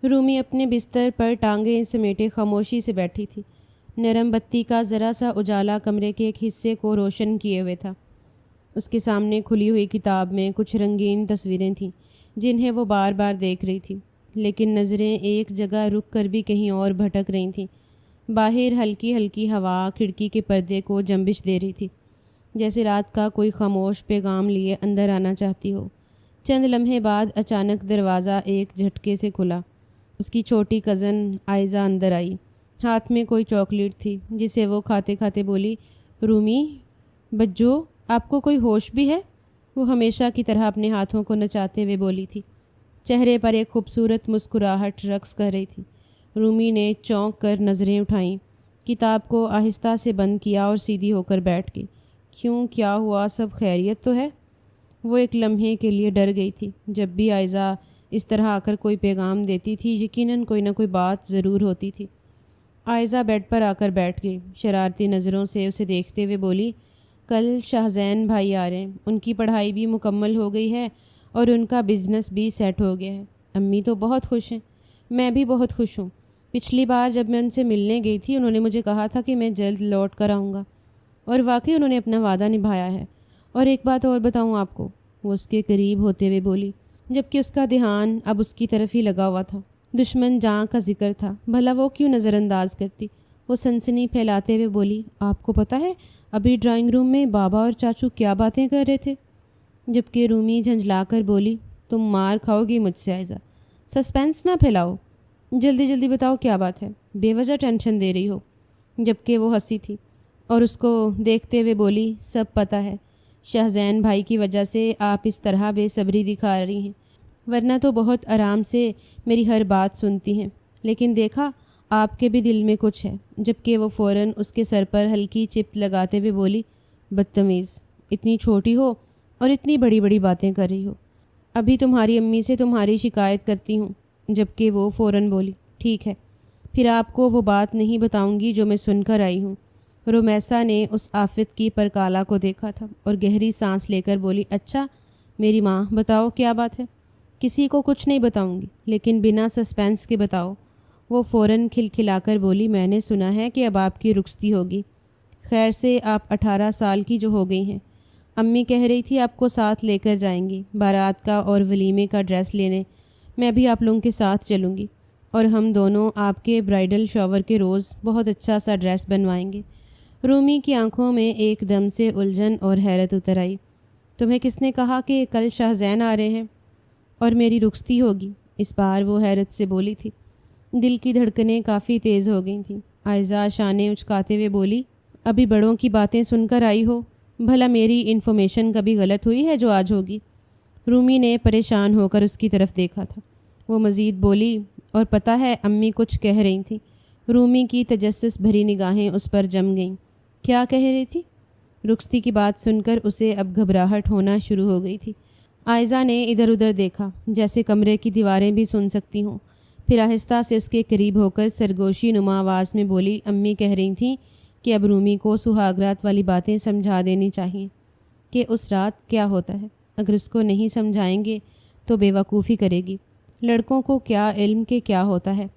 رومی اپنے بستر پر ٹانگیں سمیٹے خاموشی سے بیٹھی تھی۔ نرم بتی کا ذرا سا اجالا کمرے کے ایک حصے کو روشن کیے ہوئے تھا۔ اس کے سامنے کھلی ہوئی کتاب میں کچھ رنگین تصویریں تھیں جنہیں وہ بار بار دیکھ رہی تھی، لیکن نظریں ایک جگہ رک کر بھی کہیں اور بھٹک رہی تھیں۔ باہر ہلکی ہلکی ہوا کھڑکی کے پردے کو جنبش دے رہی تھی، جیسے رات کا کوئی خاموش پیغام لیے اندر آنا چاہتی ہو۔ چند لمحے بعد اچانک دروازہ ایک جھٹکے سے کھلا۔ اس کی چھوٹی کزن آئزہ اندر آئی۔ ہاتھ میں کوئی چاکلیٹ تھی جسے وہ کھاتے کھاتے بولی، رومی بجو، آپ کو کوئی ہوش بھی ہے؟ وہ ہمیشہ کی طرح اپنے ہاتھوں کو نچاتے ہوئے بولی تھی۔ چہرے پر ایک خوبصورت مسکراہٹ رقص کر رہی تھی۔ رومی نے چونک کر نظریں اٹھائیں، کتاب کو آہستہ سے بند کیا اور سیدھی ہو کر بیٹھ گئی۔ کیوں، کیا ہوا؟ سب خیریت تو ہے؟ وہ ایک لمحے کے لیے ڈر گئی تھی۔ جب بھی آئزہ اس طرح آ کر کوئی پیغام دیتی تھی، یقیناً کوئی نہ کوئی بات ضرور ہوتی تھی۔ آئزہ بیڈ پر آ کر بیٹھ گئی، شرارتی نظروں سے اسے دیکھتے ہوئے بولی، کل شاہزین بھائی آ رہے ہیں، ان کی پڑھائی بھی مکمل ہو گئی ہے اور ان کا بزنس بھی سیٹ ہو گیا ہے۔ امی تو بہت خوش ہیں، میں بھی بہت خوش ہوں۔ پچھلی بار جب میں ان سے ملنے گئی تھی، انہوں نے مجھے کہا تھا کہ میں جلد لوٹ کر آؤں گا، اور واقعی انہوں نے اپنا وعدہ نبھایا ہے۔ اور ایک بات اور بتاؤں آپ کو، وہ اس کے قریب ہوتے ہوئے بولی، جبکہ اس کا دھیان اب اس کی طرف ہی لگا ہوا تھا۔ دشمن جاں کا ذکر تھا، بھلا وہ کیوں نظر انداز کرتی؟ وہ سنسنی پھیلاتے ہوئے بولی، آپ کو پتہ ہے ابھی ڈرائنگ روم میں بابا اور چاچو کیا باتیں کر رہے تھے؟ جبکہ رومی جھنجھلا کر بولی، تم مار کھاؤ گی مجھ سے آئزہ، سسپینس نہ پھیلاؤ، جلدی جلدی بتاؤ کیا بات ہے، بے وجہ ٹینشن دے رہی ہو۔ جبکہ وہ ہنسی تھی اور اس کو دیکھتے ہوئے بولی، سب پتہ ہے، شاہزین بھائی کی وجہ سے آپ اس طرح بے صبری دکھا رہی ہیں، ورنہ تو بہت آرام سے میری ہر بات سنتی ہیں، لیکن دیکھا آپ کے بھی دل میں کچھ ہے۔ جبکہ وہ فوراً اس کے سر پر ہلکی چپت لگاتے ہوئے بولی، بدتمیز، اتنی چھوٹی ہو اور اتنی بڑی بڑی باتیں کر رہی ہو، ابھی تمہاری امی سے تمہاری شکایت کرتی ہوں۔ جبکہ وہ فوراً بولی، ٹھیک ہے، پھر آپ کو وہ بات نہیں بتاؤں گی جو میں سن کر آئی ہوں۔ رومیسا نے اس آفت کی پرکالا کو دیکھا تھا اور گہری سانس لے کر بولی، اچھا میری ماں، بتاؤ کیا بات ہے؟ کسی کو کچھ نہیں بتاؤں گی، لیکن بنا سسپینس کے بتاؤ۔ وہ فوراً کھلکھلا کر بولی، میں نے سنا ہے کہ اب آپ کی رخصتی ہوگی، خیر سے آپ 18 سال کی جو ہو گئی ہیں۔ امی کہہ رہی تھی آپ کو ساتھ لے کر جائیں گی، بارات کا اور ولیمے کا ڈریس لینے، میں بھی آپ لوگوں کے ساتھ چلوں گی، اور ہم دونوں آپ کے برائیڈل شاور کے روز بہت اچھا سا ڈریس بنوائیں گے۔ رومی کی آنکھوں میں ایک دم سے الجھن اور حیرت اتر آئی۔ تمہیں کس نے کہا کہ کل شاہزین آ رہے ہیں اور میری رخصتی ہوگی؟ اس بار وہ حیرت سے بولی تھی۔ دل کی دھڑکنیں کافی تیز ہو گئی تھیں۔ آئزہ شانے اچکاتے ہوئے بولی، ابھی بڑوں کی باتیں سن کر آئی ہو؟ بھلا میری انفارمیشن کبھی غلط ہوئی ہے جو آج ہوگی؟ رومی نے پریشان ہو کر اس کی طرف دیکھا تھا۔ وہ مزید بولی، اور پتہ ہے امی کچھ کہہ رہی تھیں۔ رومی کی تجسس بھری نگاہیں اس پر جم گئیں۔ کیا کہہ رہی تھی؟ رخصتی کی بات سن کر اسے اب گھبراہٹ ہونا شروع ہو گئی تھی۔ آئزہ نے ادھر ادھر دیکھا جیسے کمرے کی دیواریں بھی سن سکتی ہوں، پھر آہستہ سے اس کے قریب ہو کر سرگوشی نما آواز میں بولی، امی کہہ رہی تھیں کہ اب رومی کو سہاگرات والی باتیں سمجھا دینی چاہیے کہ اس رات کیا ہوتا ہے۔ اگر اس کو نہیں سمجھائیں گے تو بے وقوفی کرے گی۔ لڑکوں کو کیا علم کہ کیا ہوتا ہے،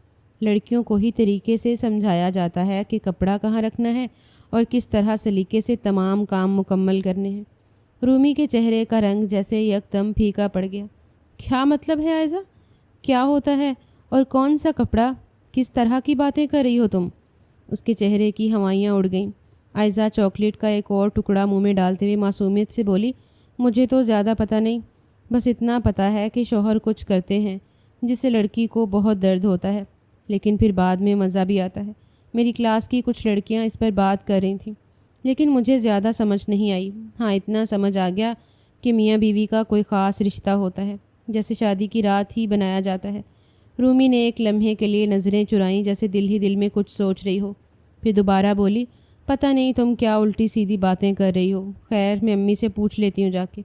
لڑکیوں کو ہی طریقے سے سمجھایا جاتا ہے کہ کپڑا کہاں رکھنا ہے اور کس طرح سلیقے سے تمام کام مکمل کرنے ہیں۔ رومی کے چہرے کا رنگ جیسے یکدم پھیکا پڑ گیا۔ کیا مطلب ہے آئزہ؟ کیا ہوتا ہے اور کون سا کپڑا؟ کس طرح کی باتیں کر رہی ہو تم؟ اس کے چہرے کی ہوائیاں اڑ گئیں۔ آئزہ چاکلیٹ کا ایک اور ٹکڑا منہ میں ڈالتے ہوئے معصومیت سے بولی، مجھے تو زیادہ پتہ نہیں، بس اتنا پتہ ہے کہ شوہر کچھ کرتے ہیں جس سے لڑکی کو بہت درد ہوتا ہے، لیکن پھر بعد میں مزہ بھی آتا ہے۔ میری کلاس کی کچھ لڑکیاں اس پر بات کر رہی تھیں، لیکن مجھے زیادہ سمجھ نہیں آئی۔ ہاں اتنا سمجھ آ گیا کہ میاں بیوی کا کوئی خاص رشتہ ہوتا ہے، جیسے شادی کی رات ہی بنایا جاتا ہے۔ رومی نے ایک لمحے کے لیے نظریں چرائیں جیسے دل ہی دل میں کچھ سوچ رہی ہو، پھر دوبارہ بولی، پتہ نہیں تم کیا الٹی سیدھی باتیں کر رہی ہو، خیر میں امی سے پوچھ لیتی ہوں جا کے۔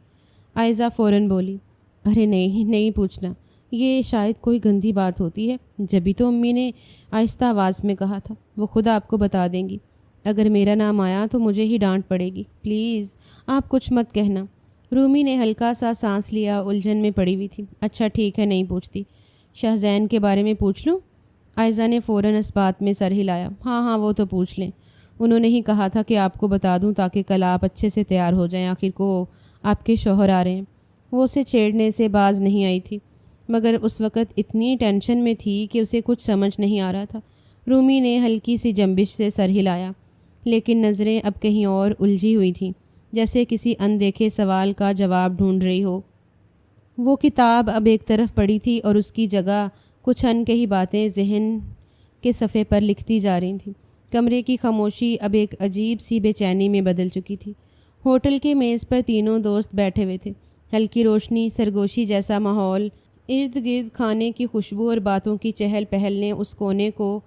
آئزہ فوراً بولی، ارے نہیں پوچھنا، یہ شاید کوئی گندی بات ہوتی ہے، جبھی تو امی نے آہستہ آواز میں کہا تھا، وہ خود آپ کو بتا دیں گی۔ اگر میرا نام آیا تو مجھے ہی ڈانٹ پڑے گی، پلیز آپ کچھ مت کہنا۔ رومی نے ہلکا سا سانس لیا، الجھن میں پڑی ہوئی تھی۔ اچھا ٹھیک ہے، نہیں پوچھتی۔ شاہزین کے بارے میں پوچھ لوں؟ عائزہ نے فوراً اس بات میں سر ہلایا۔ ہاں وہ تو پوچھ لیں، انہوں نے ہی کہا تھا کہ آپ کو بتا دوں تاکہ کل آپ اچھے سے تیار ہو جائیں، آخر کو آپ کے شوہر آ رہے ہیں۔ وہ اسے چھیڑنے سے باز نہیں آئی تھی، مگر اس وقت اتنی ٹینشن میں تھی کہ اسے کچھ سمجھ نہیں آ رہا تھا۔ رومی نے ہلکی سی جنبش سے سر ہلایا، لیکن نظریں اب کہیں اور الجھی ہوئی تھیں، جیسے کسی اندیکھے سوال کا جواب ڈھونڈ رہی ہو۔ وہ کتاب اب ایک طرف پڑی تھی اور اس کی جگہ کچھ انکہی باتیں ذہن کے صفحے پر لکھتی جا رہی تھیں۔ کمرے کی خاموشی اب ایک عجیب سی بے چینی میں بدل چکی تھی۔ ہوٹل کے میز پر تینوں دوست بیٹھے ہوئے تھے، ہلکی روشنی، سرگوشی جیسا ماحول، ارد گرد کھانے کی خوشبو اور باتوں کی چہل پہل نے اس کونے کو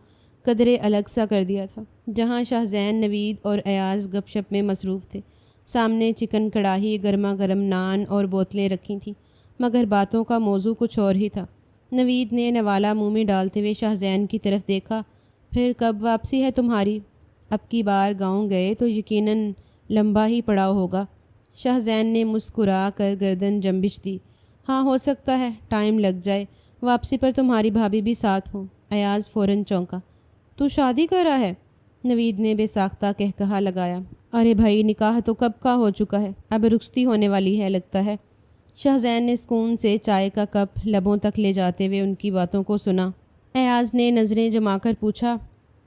قدرے الگ سا کر دیا تھا جہاں شاہزین، نوید اور ایاز گپ شپ میں مصروف تھے۔ سامنے چکن کڑاہی، گرما گرم نان اور بوتلیں رکھی تھیں، مگر باتوں کا موضوع کچھ اور ہی تھا۔ نوید نے نوالا منہ میں ڈالتے ہوئے شاہزین کی طرف دیکھا۔ پھر کب واپسی ہے تمہاری؟ اب کی بار گاؤں گئے تو یقیناً لمبا ہی پڑاؤ ہوگا۔ شاہزین نے مسکرا کر گردن جنبش دی۔ ہاں ہو سکتا ہے ٹائم لگ جائے، واپسی پر تمہاری بھابھی بھی ساتھ ہو۔ ایاز فوراً چونکا۔ تو شادی کر رہا ہے؟ نوید نے بے ساختہ کہا لگایا۔ ارے بھائی، نکاح تو کب کا ہو چکا ہے، اب رخصتی ہونے والی ہے لگتا ہے۔ شاہزین نے سکون سے چائے کا کپ لبوں تک لے جاتے ہوئے ان کی باتوں کو سنا۔ ایاز نے نظریں جما کر پوچھا،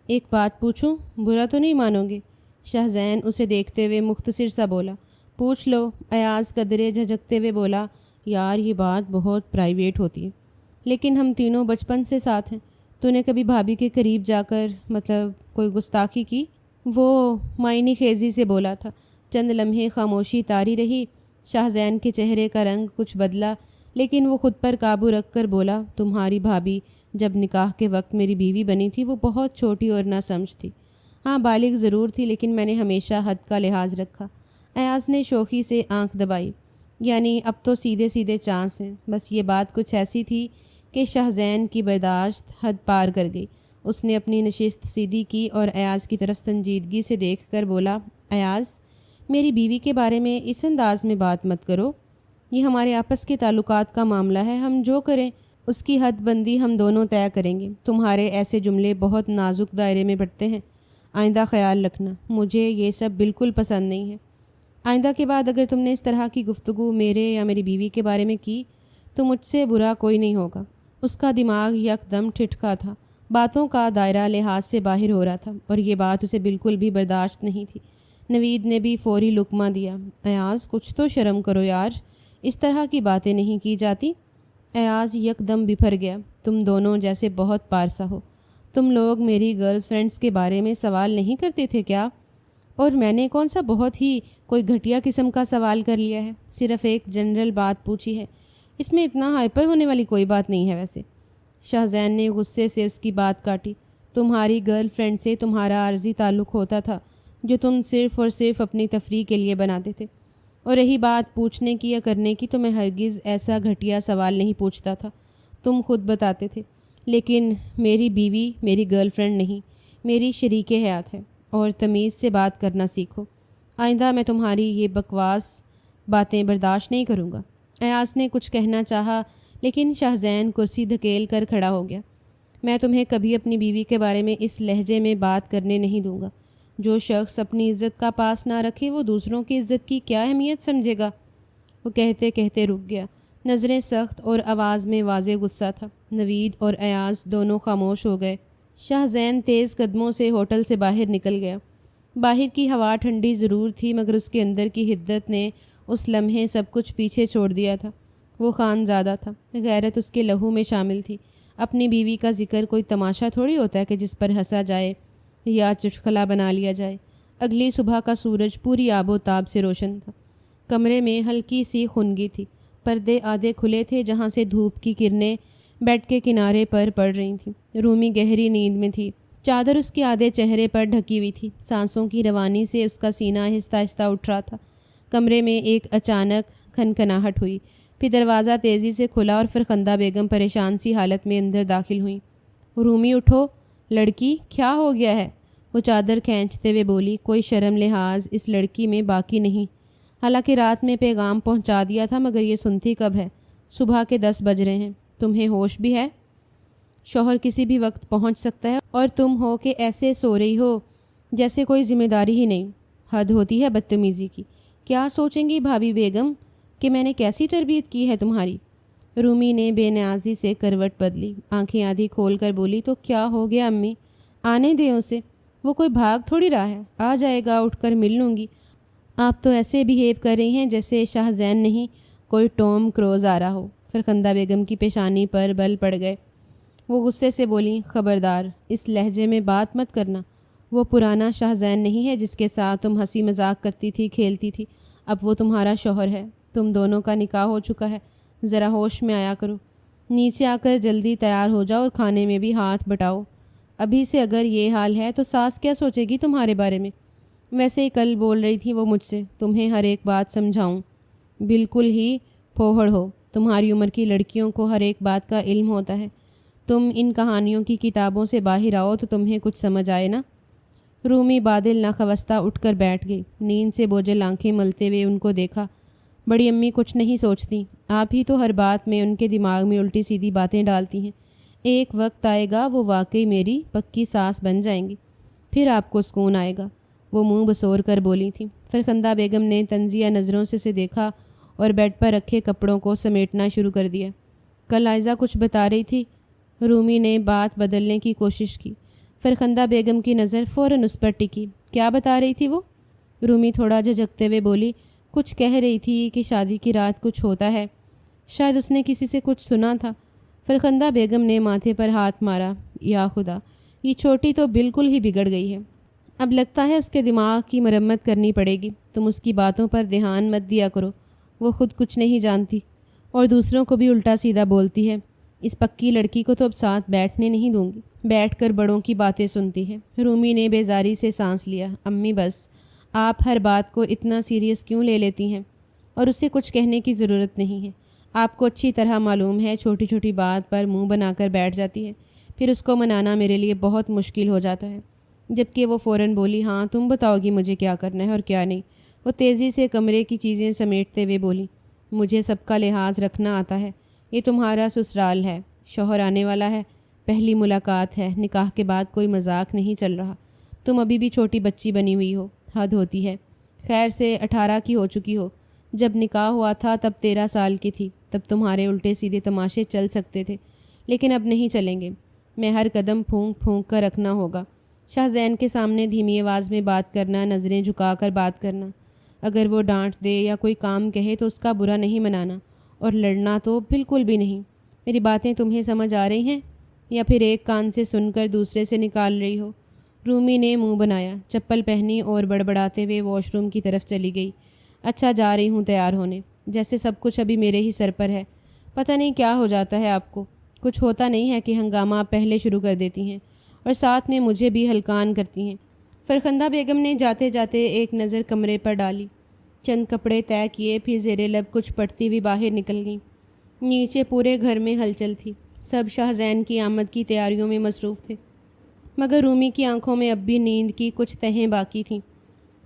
ایک بات پوچھوں؟ برا تو نہیں مانو گے؟ شاہزین اسے دیکھتے ہوئے مختصر سا بولا۔ پوچھ لو۔ ایاز قدرے جھجکتے ہوئے بولا، یار یہ بات بہت پرائیویٹ ہوتی ہے، لیکن ہم تینوں بچپن سے ساتھ ہیں۔ تو نے کبھی بھابھی کے قریب جا کر کوئی گستاخی کی؟ وہ معنی خیزی سے بولا تھا۔ چند لمحے خاموشی طاری رہی۔ شاہزین کے چہرے کا رنگ کچھ بدلا، لیکن وہ خود پر قابو رکھ کر بولا، تمہاری بھابھی جب نکاح کے وقت میری بیوی بنی تھی وہ بہت چھوٹی اور نہ سمجھ تھی۔ ہاں بالغ ضرور تھی، لیکن میں نے ہمیشہ حد کا لحاظ رکھا۔ ایاز نے شوخی سے آنکھ دبائی۔ یعنی اب تو سیدھے سیدھے چانس ہیں۔ بس یہ بات کچھ ایسی تھی کہ شاہزین کی برداشت حد پار کر گئی۔ اس نے اپنی نشست سیدھی کی اور ایاز کی طرف سنجیدگی سے دیکھ کر بولا، ایاز میری بیوی کے بارے میں اس انداز میں بات مت کرو، یہ ہمارے آپس کے تعلقات کا معاملہ ہے، ہم جو کریں اس کی حد بندی ہم دونوں طے کریں گے۔ تمہارے ایسے جملے بہت نازک دائرے میں بٹتے ہیں، آئندہ خیال رکھنا، مجھے یہ سب بالکل پسند نہیں ہے۔ آئندہ کے بعد اگر تم نے اس طرح کی گفتگو میرے یا میری بیوی کے بارے میں کی تو مجھ سے برا کوئی نہیں ہوگا۔ اس کا دماغ یک دم ٹھٹکا تھا، باتوں کا دائرہ لحاظ سے باہر ہو رہا تھا اور یہ بات اسے بالکل بھی برداشت نہیں تھی۔ نوید نے بھی فوری لقمہ دیا۔ ایاز کچھ تو شرم کرو یار، اس طرح کی باتیں نہیں کی جاتی۔ ایاز یک دم بپھر گیا۔ تم دونوں جیسے بہت پارسا ہو، تم لوگ میری گرل فرینڈس کے بارے میں سوال نہیں کرتے تھے کیا؟ اور میں نے کون سا بہت ہی کوئی گھٹیا قسم کا سوال کر لیا ہے، صرف ایک جنرل بات پوچھی ہے، اس میں اتنا ہائپر ہونے والی کوئی بات نہیں ہے۔ ویسے شاہزین نے غصے سے اس کی بات کاٹی۔ تمہاری گرل فرینڈ سے تمہارا عارضی تعلق ہوتا تھا جو تم صرف اور صرف اپنی تفریح کے لیے بناتے تھے، اور رہی بات پوچھنے کی یا کرنے کی تو میں ہرگز ایسا گھٹیا سوال نہیں پوچھتا تھا، تم خود بتاتے تھے۔ لیکن میری بیوی میری گرل فرینڈ نہیں، میری شریک حیات ہے، اور تمیز سے بات کرنا سیکھو۔ آئندہ میں تمہاری یہ بکواس باتیں برداشت نہیں کروں گا۔ ایاز نے کچھ کہنا چاہا، لیکن شاہزین کرسی دھکیل کر کھڑا ہو گیا۔ میں تمہیں کبھی اپنی بیوی کے بارے میں اس لہجے میں بات کرنے نہیں دوں گا۔ جو شخص اپنی عزت کا پاس نہ رکھے وہ دوسروں کی عزت کی کیا اہمیت سمجھے گا؟ وہ کہتے کہتے رک گیا، نظریں سخت اور آواز میں واضح غصہ تھا۔ نوید اور ایاز دونوں خاموش ہو گئے۔ شاہزین تیز قدموں سے ہوٹل سے باہر نکل گیا۔ باہر کی ہوا ٹھنڈی ضرور تھی، مگر اس کے اندر کی حدت نے اس لمحے سب کچھ پیچھے چھوڑ دیا تھا۔ وہ خانزادہ تھا، غیرت اس کے لہو میں شامل تھی۔ اپنی بیوی کا ذکر کوئی تماشا تھوڑی ہوتا ہے کہ جس پر ہنسا جائے یا چٹخلا بنا لیا جائے۔ اگلی صبح کا سورج پوری آب و تاب سے روشن تھا۔ کمرے میں ہلکی سی خنگی تھی، پردے آدھے کھلے تھے جہاں سے دھوپ کی کرنیں بیڈ کے کنارے پر پڑ رہی تھیں۔ رومی گہری نیند میں تھی، چادر اس کے آدھے چہرے پر ڈھکی ہوئی تھی۔ سانسوں کی روانی سے اس کا سینہ آہستہ آہستہ اٹھ رہا تھا۔ کمرے میں ایک اچانک کھنکھناہٹ ہوئی، پھر دروازہ تیزی سے کھلا اور فرخندہ بیگم پریشان سی حالت میں اندر داخل ہوئیں۔ رومی اٹھو لڑکی، کیا ہو گیا ہے؟ وہ چادر کھینچتے ہوئے بولی۔ کوئی شرم لحاظ اس لڑکی میں باقی نہیں، حالانکہ رات میں پیغام پہنچا دیا تھا، مگر یہ سنتی کب ہے؟ صبح کے 10 بج رہے ہیں، تمہیں ہوش بھی ہے؟ شوہر کسی بھی وقت پہنچ سکتا ہے اور تم ہو کہ ایسے سو رہی ہو جیسے کوئی ذمہ داری ہی نہیں۔ حد ہوتی ہے بدتمیزی کی۔ کیا سوچیں گی بھابھی بیگم کہ میں نے کیسی تربیت کی ہے تمہاری؟ رومی نے بے نیازی سے کروٹ بدلی، آنکھیں آدھی کھول کر بولی، تو کیا ہو گیا امی؟ آنے دیں اسے، وہ کوئی بھاگ تھوڑی رہا ہے، آ جائے گا، اٹھ کر مل لوں گی۔ آپ تو ایسے بیہیو کر رہی ہیں جیسے شاہ زین نہیں کوئی ٹام کروز آ رہا ہو۔ فرخندہ بیگم کی پیشانی پر بل پڑ گئے۔ وہ غصے سے بولیں، خبردار، اس لہجے میں بات مت کرنا۔ وہ پرانا شاہ زین نہیں ہے جس کے ساتھ تم ہنسی مذاق کرتی تھی، کھیلتی تھی۔ اب وہ تمہارا شوہر ہے، تم دونوں کا نکاح ہو چکا ہے۔ ذرا ہوش میں آیا کرو، نیچے آ کر جلدی تیار ہو جاؤ اور کھانے میں بھی ہاتھ بٹاؤ۔ ابھی سے اگر یہ حال ہے تو ساس کیا سوچے گی تمہارے بارے میں؟ ویسے ہی کل بول رہی تھی وہ مجھ سے، تمہیں ہر ایک بات سمجھاؤں۔ بالکل ہی پھوہڑ ہو، تمہاری عمر کی لڑکیوں کو ہر ایک بات کا علم ہوتا ہے۔ تم ان کہانیوں کی کتابوں سے باہر آؤ تو تمہیں کچھ سمجھ آئے نا۔ رومی بادل ناخواستہ اٹھ کر بیٹھ گئی، نیند سے بوجھل آنکھیں ملتے ہوئے ان کو دیکھا۔ بڑی امی کچھ نہیں سوچتی، آپ ہی تو ہر بات میں ان کے دماغ میں الٹی سیدھی باتیں ڈالتی ہیں۔ ایک وقت آئے گا وہ واقعی میری پکی ساس بن جائیں گی، پھر آپ کو سکون آئے گا، وہ منہ بسور کر بولی تھیں۔ فرخندہ بیگم نے طنزیہ نظروں سے اسے دیکھا اور بیڈ پر رکھے کپڑوں کو سمیٹنا شروع کر دیا۔ کل عائزہ کچھ بتا رہی تھی، رومی نے بات بدلنے کی کوشش کی۔ فرخندہ بیگم کی نظر فوراً اس پر ٹکی۔ کیا بتا رہی تھی وہ؟ رومی تھوڑا جھجکتے ہوئے بولی، کچھ کہہ رہی تھی کہ شادی کی رات کچھ ہوتا ہے، شاید اس نے کسی سے کچھ سنا تھا۔ فرخندہ بیگم نے ماتھے پر ہاتھ مارا، یا خدا، یہ چھوٹی تو بالکل ہی بگڑ گئی ہے۔ اب لگتا ہے اس کے دماغ کی مرمت کرنی پڑے گی۔ تم اس کی باتوں پر دھیان مت دیا کرو، وہ خود کچھ نہیں جانتی اور دوسروں کو بھی الٹا سیدھا بولتی ہے۔ اس پکی لڑکی کو تو اب ساتھ بیٹھنے نہیں دوں گی، بیٹھ کر بڑوں کی باتیں سنتی ہے۔ رومی نے بیزاری سے سانس لیا۔ امی بس، آپ ہر بات کو اتنا سیریس کیوں لے لیتی ہیں؟ اور اسے کچھ کہنے کی ضرورت نہیں ہے۔ آپ کو اچھی طرح معلوم ہے چھوٹی چھوٹی بات پر منہ بنا کر بیٹھ جاتی ہے، پھر اس کو منانا میرے لیے بہت مشکل ہو جاتا ہے۔ جبکہ وہ فوراً بولی، ہاں تم بتاؤ گی مجھے کیا کرنا ہے اور کیا نہیں۔ وہ تیزی سے کمرے کی چیزیں سمیٹتے ہوئے بولی، مجھے سب کا لحاظ رکھنا آتا ہے، یہ تمہارا سسرال ہے، شوہر آنے والا ہے، پہلی ملاقات ہے، نکاح کے بعد کوئی مذاق نہیں چل رہا۔ تم ابھی بھی چھوٹی بچی بنی ہوئی ہو، حد ہوتی ہے۔ خیر سے 18 کی ہو چکی ہو، جب نکاح ہوا تھا تب 13 سال کی تھی، تب تمہارے الٹے سیدھے تماشے چل سکتے تھے، لیکن اب نہیں چلیں گے۔ میں ہر قدم پھونک پھونک کر رکھنا ہوگا۔ شاہ زین کے سامنے دھیمی آواز میں بات کرنا، نظریں جھکا کر بات کرنا، اگر وہ ڈانٹ دے یا کوئی کام کہے تو اس کا برا نہیں منانا، اور لڑنا تو بالکل بھی نہیں۔ میری باتیں تمہیں سمجھ آ رہی ہیں یا پھر ایک کان سے سن کر دوسرے سے نکال رہی ہو؟ رومی نے منہ بنایا، چپل پہنی اور بڑبڑاتے ہوئے واش روم کی طرف چلی گئی۔ اچھا، جا رہی ہوں تیار ہونے، جیسے سب کچھ ابھی میرے ہی سر پر ہے۔ پتہ نہیں کیا ہو جاتا ہے آپ کو، کچھ ہوتا نہیں ہے کہ ہنگامہ آپ پہلے شروع کر دیتی ہیں اور ساتھ میں مجھے بھی ہلکان کرتی ہیں۔ فرخندہ بیگم نے جاتے جاتے ایک نظر کمرے پر ڈالی، چند کپڑے طے کیے، پھر زیر لب کچھ پڑھتی ہوئی باہر نکل گئیں۔ نیچے پورے گھر میں ہلچل تھی، سب شاہ زین کی آمد کی تیاریوں میں مصروف تھے، مگر رومی کی آنکھوں میں اب بھی نیند کی کچھ تہیں باقی تھیں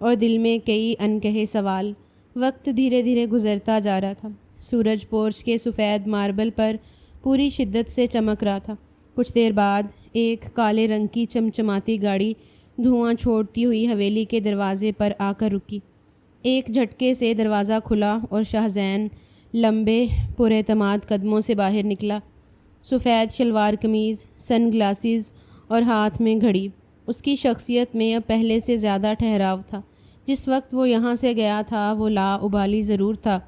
اور دل میں کئی انکہے سوال۔ وقت دھیرے دھیرے گزرتا جا رہا تھا۔ سورج پورچ کے سفید ماربل پر پوری شدت سے چمک رہا تھا۔ کچھ دیر بعد ایک کالے رنگ کی چمچماتی گاڑی دھواں چھوڑتی ہوئی حویلی کے دروازے پر آ کر رکی۔ ایک جھٹکے سے دروازہ کھلا اور شاہ زین لمبے پراعتماد قدموں سے باہر نکلا۔ سفید شلوار قمیض، سن گلاسز اور ہاتھ میں گھڑی۔ اس کی شخصیت میں اب پہلے سے زیادہ ٹھہراؤ تھا۔ جس وقت وہ یہاں سے گیا تھا وہ لا ابالی ضرور تھا،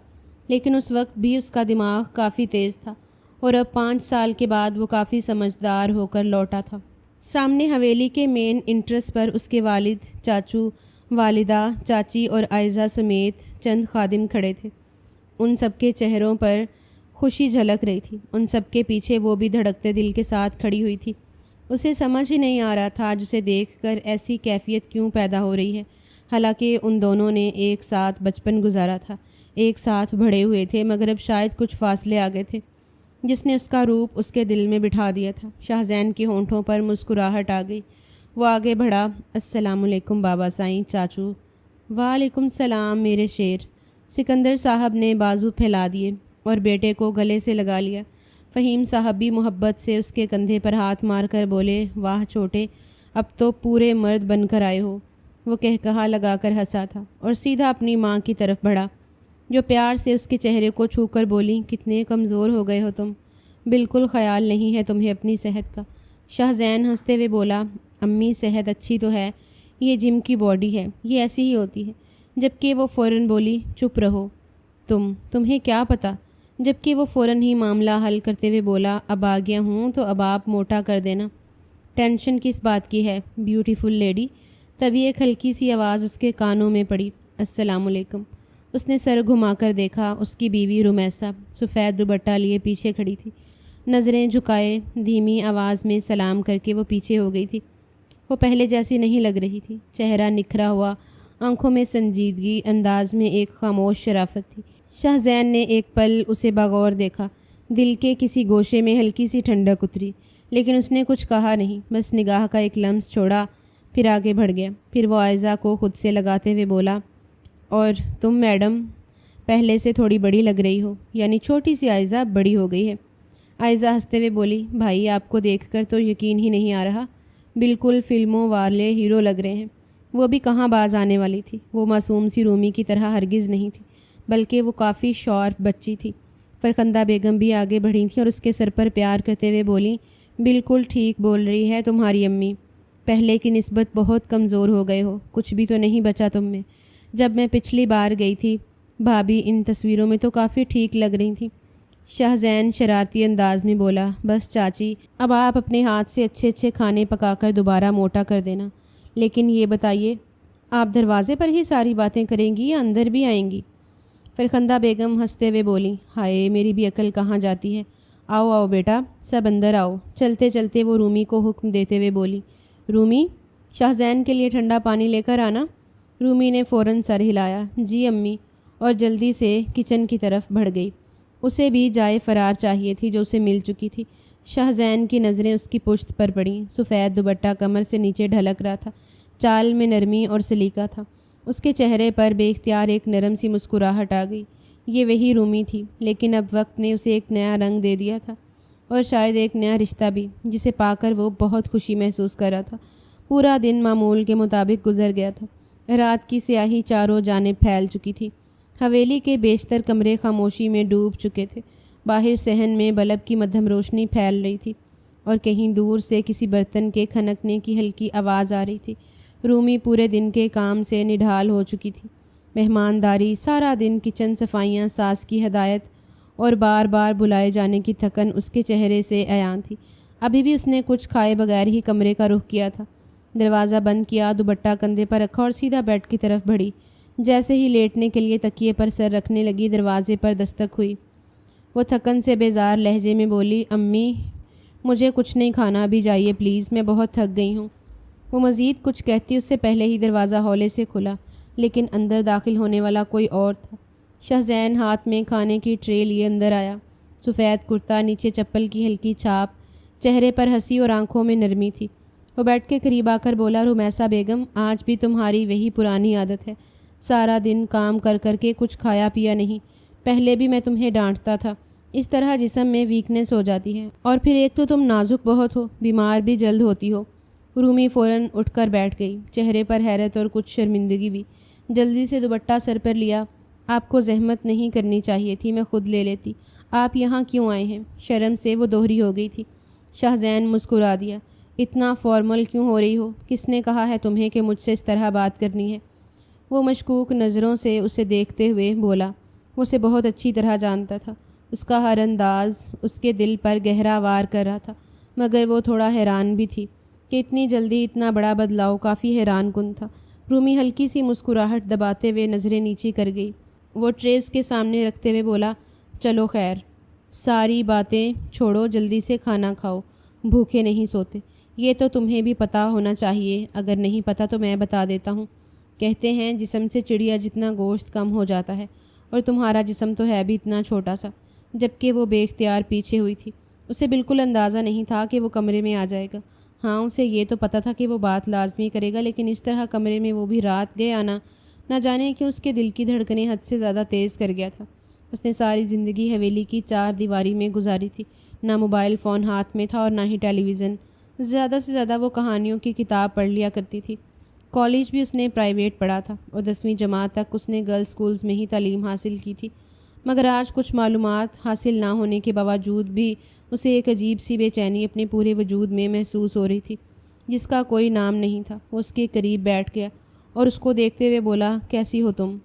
لیکن اس وقت بھی اس کا دماغ کافی تیز تھا، اور اب 5 سال کے بعد وہ کافی سمجھدار ہو کر لوٹا تھا۔ سامنے حویلی کے مین انٹرس پر اس کے والد، چاچو، والدہ، چاچی اور عائزہ سمیت چند خادم کھڑے تھے۔ ان سب کے چہروں پر خوشی جھلک رہی تھی، ان سب کے پیچھے وہ بھی دھڑکتے دل کے ساتھ کھڑی ہوئی تھی۔ اسے سمجھ ہی نہیں آ رہا تھا آج اسے دیکھ کر ایسی کیفیت کیوں پیدا ہو رہی ہے، حالانکہ ان دونوں نے ایک ساتھ بچپن گزارا تھا، ایک ساتھ بڑھے ہوئے تھے، مگر اب شاید کچھ فاصلے آ گئے تھے جس نے اس کا روپ اس کے دل میں بٹھا دیا تھا۔ شاہ زین کے ہونٹوں پر مسکراہٹ آ گئی، وہ آگے بڑھا، السلام علیکم بابا سائیں چاچو۔ وعلیکم السلام میرے شیر۔ سکندر صاحب نے بازو پھیلا دیے اور بیٹے کو گلے سے لگا لیا۔ فہیم صاحب بھی محبت سے اس کے کندھے پر ہاتھ مار کر بولے، واہ چھوٹے، اب تو پورے مرد بن کر آئے ہو۔ وہ کہکہا لگا کر ہنسا تھا اور سیدھا اپنی ماں کی طرف بڑھا، جو پیار سے اس کے چہرے کو چھو کر بولی، کتنے کمزور ہو گئے ہو تم، بالکل خیال نہیں ہے تمہیں اپنی صحت کا۔ شاہ زین ہنستے ہوئے بولا، امی صحت اچھی تو ہے، یہ جم کی باڈی ہے، یہ ایسی ہی ہوتی ہے۔ جبکہ وہ فوراً بولی، چپ رہو تمہیں کیا پتہ۔ جبکہ وہ فوراً ہی معاملہ حل کرتے ہوئے بولا، اب آ گیا ہوں تو اب آپ موٹا کر دینا۔ ٹینشن کس بات کی ہے بیوٹیفل لیڈی؟ تبھی ایک ہلکی سی آواز اس کے کانوں میں پڑی، السلام علیکم۔ اس نے سر گھما کر دیکھا، اس کی بیوی رمیسا سفید دوپٹہ لیے پیچھے کھڑی تھی، نظریں جھکائے دھیمی آواز میں سلام کر کے وہ پیچھے ہو گئی تھی۔ وہ پہلے جیسی نہیں لگ رہی تھی، چہرہ نکھرا ہوا، آنکھوں میں سنجیدگی، انداز میں ایک خاموش شرافت تھی۔ شاہ زین نے ایک پل اسے بغور دیکھا، دل کے کسی گوشے میں ہلکی سی ٹھنڈک اتری، لیکن اس نے کچھ کہا نہیں، بس نگاہ کا ایک لمس چھوڑا، پھر آگے بڑھ گیا۔ پھر وہ عائزہ کو خود سے لگاتے ہوئے بولا، اور تم میڈم پہلے سے تھوڑی بڑی لگ رہی ہو، یعنی چھوٹی سی عائزہ بڑی ہو گئی ہے۔ عائزہ ہنستے ہوئے بولی، بھائی آپ کو دیکھ کر تو یقین ہی نہیں آ رہا، بالکل فلموں والے ہیرو لگ رہے ہیں۔ وہ بھی کہاں باز آنے والی تھی، وہ معصوم سی رومی کی طرح ہرگز نہیں تھی، بلکہ وہ کافی شارپ بچی تھی۔ فرخندہ بیگم بھی آگے بڑھی تھیں اور اس کے سر پر پیار کرتے ہوئے بولیں، بالکل ٹھیک بول رہی ہے تمہاری امی، پہلے کی نسبت بہت کمزور ہو گئے ہو، کچھ بھی تو نہیں بچا تم میں۔ جب میں پچھلی بار گئی تھی بھابھی ان تصویروں میں تو کافی ٹھیک لگ رہی تھیں۔ شاہ زین شرارتی انداز میں بولا، بس چاچی اب آپ اپنے ہاتھ سے اچھے اچھے کھانے پکا کر دوبارہ موٹا کر دینا، لیکن یہ بتائیے آپ دروازے پر ہی ساری باتیں کریں گی یا اندر بھی آئیں گی؟ فرخندہ بیگم ہنستے ہوئے بولی، ہائے میری بھی عقل کہاں جاتی ہے، آؤ آؤ بیٹا سب اندر آؤ۔ چلتے چلتے وہ رومی کو حکم دیتے ہوئے بولی، رومی شاہ زین کے لیے ٹھنڈا پانی لے کر آنا۔ رومی نے فوراً سر ہلایا، جی امی، اور جلدی سے کچن کی طرف بڑھ گئی۔ اسے بھی جائے فرار چاہیے تھی جو اسے مل چکی تھی۔ شاہ زین کی نظریں اس کی پشت پر پڑیں، سفید دوپٹہ کمر سے نیچے ڈھلک رہا تھا، چال میں نرمی اور سلیقہ تھا۔ اس کے چہرے پر بے اختیار ایک نرم سی مسکراہٹ آ گئی۔ یہ وہی رومی تھی، لیکن اب وقت نے اسے ایک نیا رنگ دے دیا تھا، اور شاید ایک نیا رشتہ بھی، جسے پا کر وہ بہت خوشی محسوس کر رہا تھا۔ پورا دن معمول کے مطابق گزر گیا تھا، رات کی سیاہی چاروں جانب پھیل چکی تھی، حویلی کے بیشتر کمرے خاموشی میں ڈوب چکے تھے، باہر صحن میں بلب کی مدھم روشنی پھیل رہی تھی، اور کہیں دور سے کسی برتن کے کھنکنے کی ہلکی آواز آ رہی تھی۔ رومی پورے دن کے کام سے نڈھال ہو چکی تھی، مہمانداری، سارا دن کچن صفائیاں، ساس کی ہدایت اور بار بار بلائے جانے کی تھکن اس کے چہرے سے عیاں تھی۔ ابھی بھی اس نے کچھ کھائے بغیر ہی کمرے کا رخ کیا تھا، دروازہ بند کیا، دوپٹہ کندھے پر رکھا اور سیدھا بیڈ کی طرف بڑھی۔ جیسے ہی لیٹنے کے لیے تکیے پر سر رکھنے لگی، دروازے پر دستک ہوئی۔ وہ تھکن سے بیزار لہجے میں بولی، امی مجھے کچھ نہیں کھانا، ابھی جائیے پلیز، میں بہت تھک گئی ہوں۔ وہ مزید کچھ کہتی اس سے پہلے ہی دروازہ ہولے سے کھلا، لیکن اندر داخل ہونے والا کوئی اور تھا۔ شاہ زین ہاتھ میں کھانے کی ٹرے لیے اندر آیا، سفید کرتا، نیچے چپل کی ہلکی چھاپ، چہرے پر ہنسی اور آنکھوں میں نرمی تھی۔ وہ بیٹھ کے قریب آ کر بولا، رمیسا بیگم آج بھی تمہاری وہی پرانی عادت ہے، سارا دن کام کر کر کے کچھ کھایا پیا نہیں۔ پہلے بھی میں تمہیں ڈانٹتا تھا، اس طرح جسم میں ویکنس ہو جاتی ہے، اور پھر ایک تو تم نازک بہت ہو، بیمار بھی جلد ہوتی ہو۔ رومی فوراً اٹھ کر بیٹھ گئی، چہرے پر حیرت اور کچھ شرمندگی بھی۔ جلدی سے دوپٹہ سر پر لیا، آپ کو زحمت نہیں کرنی چاہیے تھی، میں خود لے لیتی، آپ یہاں کیوں آئے ہیں؟ شرم سے وہ دوہری ہو گئی تھی۔ شاہ زین مسکرا دیا، اتنا فارمل کیوں ہو رہی ہو؟ کس نے کہا ہے تمہیں کہ مجھ سے اس طرح بات کرنی ہے؟ وہ مشکوک نظروں سے اسے دیکھتے ہوئے بولا۔ وہ اسے بہت اچھی طرح جانتا تھا، اس کا ہر انداز اس کے دل پر گہرا وار کر رہا تھا، مگر وہ تھوڑا حیران بھی تھی کہ اتنی جلدی اتنا بڑا بدلاؤ کافی حیران کن تھا۔ رومی ہلکی سی مسکراہٹ دباتے ہوئے نظریں نیچی کر گئی۔ وہ ٹریس کے سامنے رکھتے ہوئے بولا، چلو خیر، ساری باتیں چھوڑو، جلدی سے کھانا کھاؤ، بھوکے نہیں سوتے۔ یہ تو تمہیں بھی پتہ ہونا چاہیے، اگر نہیں پتہ تو میں بتا دیتا ہوں۔ کہتے ہیں جسم سے چڑیا جتنا گوشت کم ہو جاتا ہے، اور تمہارا جسم تو ہے بھی اتنا چھوٹا سا۔ جبکہ وہ بے اختیار پیچھے ہوئی تھی، اسے بالکل اندازہ نہیں تھا کہ وہ کمرے میں آ جائے گا۔ ہاں اسے یہ تو پتہ تھا کہ وہ بات لازمی کرے گا، لیکن اس طرح کمرے میں وہ بھی رات گئے آنا، نہ جانے کہ اس کے دل کی دھڑکنیں حد سے زیادہ تیز کر گیا تھا۔ اس نے ساری زندگی حویلی کی چار دیواری میں گزاری تھی، نہ موبائل فون ہاتھ میں تھا اور نہ ہی ٹیلی ویژن۔ زیادہ سے زیادہ وہ کہانیوں کی کتاب پڑھ لیا کرتی تھی۔ کالج بھی اس نے پرائیویٹ پڑھا تھا اور 10ویں جماعت تک اس نے گرلز سکولز میں ہی تعلیم حاصل کی تھی، مگر آج کچھ معلومات حاصل نہ ہونے کے باوجود بھی اسے ایک عجیب سی بے چینی اپنے پورے وجود میں محسوس ہو رہی تھی جس کا کوئی نام نہیں تھا۔ وہ اس کے قریب بیٹھ گیا اور اس کو دیکھتے ہوئے بولا، کیسی ہو تم؟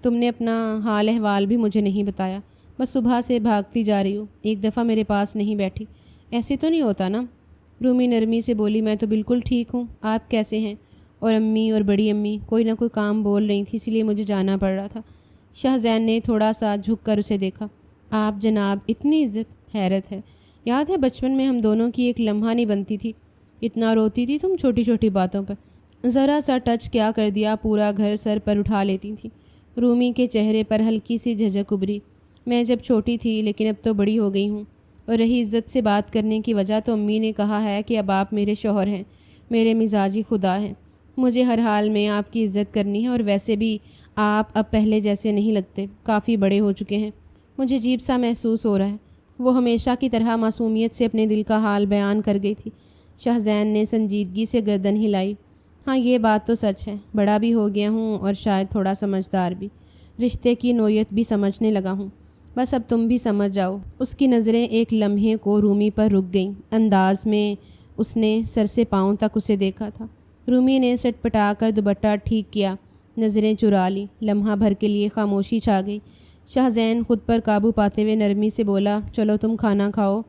تم نے اپنا حال احوال بھی مجھے نہیں بتایا، بس صبح سے بھاگتی جا رہی ہو، ایک دفعہ میرے پاس نہیں بیٹھی۔ ایسے تو نہیں ہوتا نا؟ رومی نرمی سے بولی، میں تو بالکل ٹھیک ہوں، آپ کیسے ہیں؟ اور امی اور بڑی امی کوئی نہ کوئی کام بول رہی تھی، اس لیے مجھے جانا پڑ رہا تھا۔ شاہزین نے تھوڑا سا جھک کر اسے دیکھا۔ آپ جناب، اتنی عزت، حیرت ہے۔ یاد ہے بچپن میں ہم دونوں کی ایک لمحہ نہیں بنتی تھی، اتنا روتی تھی تم چھوٹی چھوٹی باتوں پر، ذرا سا ٹچ کیا کر دیا پورا گھر سر پر اٹھا لیتی تھی۔ رومی کے چہرے پر ہلکی سی جھجک ابھری۔ میں جب چھوٹی تھی، لیکن اب تو بڑی ہو گئی ہوں، اور رہی عزت سے بات کرنے کی وجہ، تو امی نے کہا ہے کہ اب آپ میرے شوہر ہیں، میرے مزاجی خدا ہیں، مجھے ہر حال میں آپ کی عزت کرنی ہے، اور ویسے بھی آپ اب پہلے جیسے نہیں لگتے، کافی بڑے ہو چکے ہیں۔ مجھے عجیب سا محسوس ہو رہا ہے۔ وہ ہمیشہ کی طرح معصومیت سے اپنے دل کا حال بیان کر گئی تھی۔ شاہزین نے سنجیدگی سے گردن ہلائی۔ ہاں، یہ بات تو سچ ہے، بڑا بھی ہو گیا ہوں اور شاید تھوڑا سمجھدار بھی، رشتے کی نوعیت بھی سمجھنے لگا ہوں، بس اب تم بھی سمجھ جاؤ۔ اس کی نظریں ایک لمحے کو رومی پر رک گئیں، انداز میں اس نے سر سے پاؤں تک اسے دیکھا تھا۔ رومی نے سٹ پٹا کر دوپٹہ ٹھیک کیا، نظریں چرا لی، لمحہ بھر کے لیے خاموشی چھا گئی۔ شاہزین خود پر قابو پاتے ہوئے نرمی سے بولا، چلو تم کھانا کھاؤ،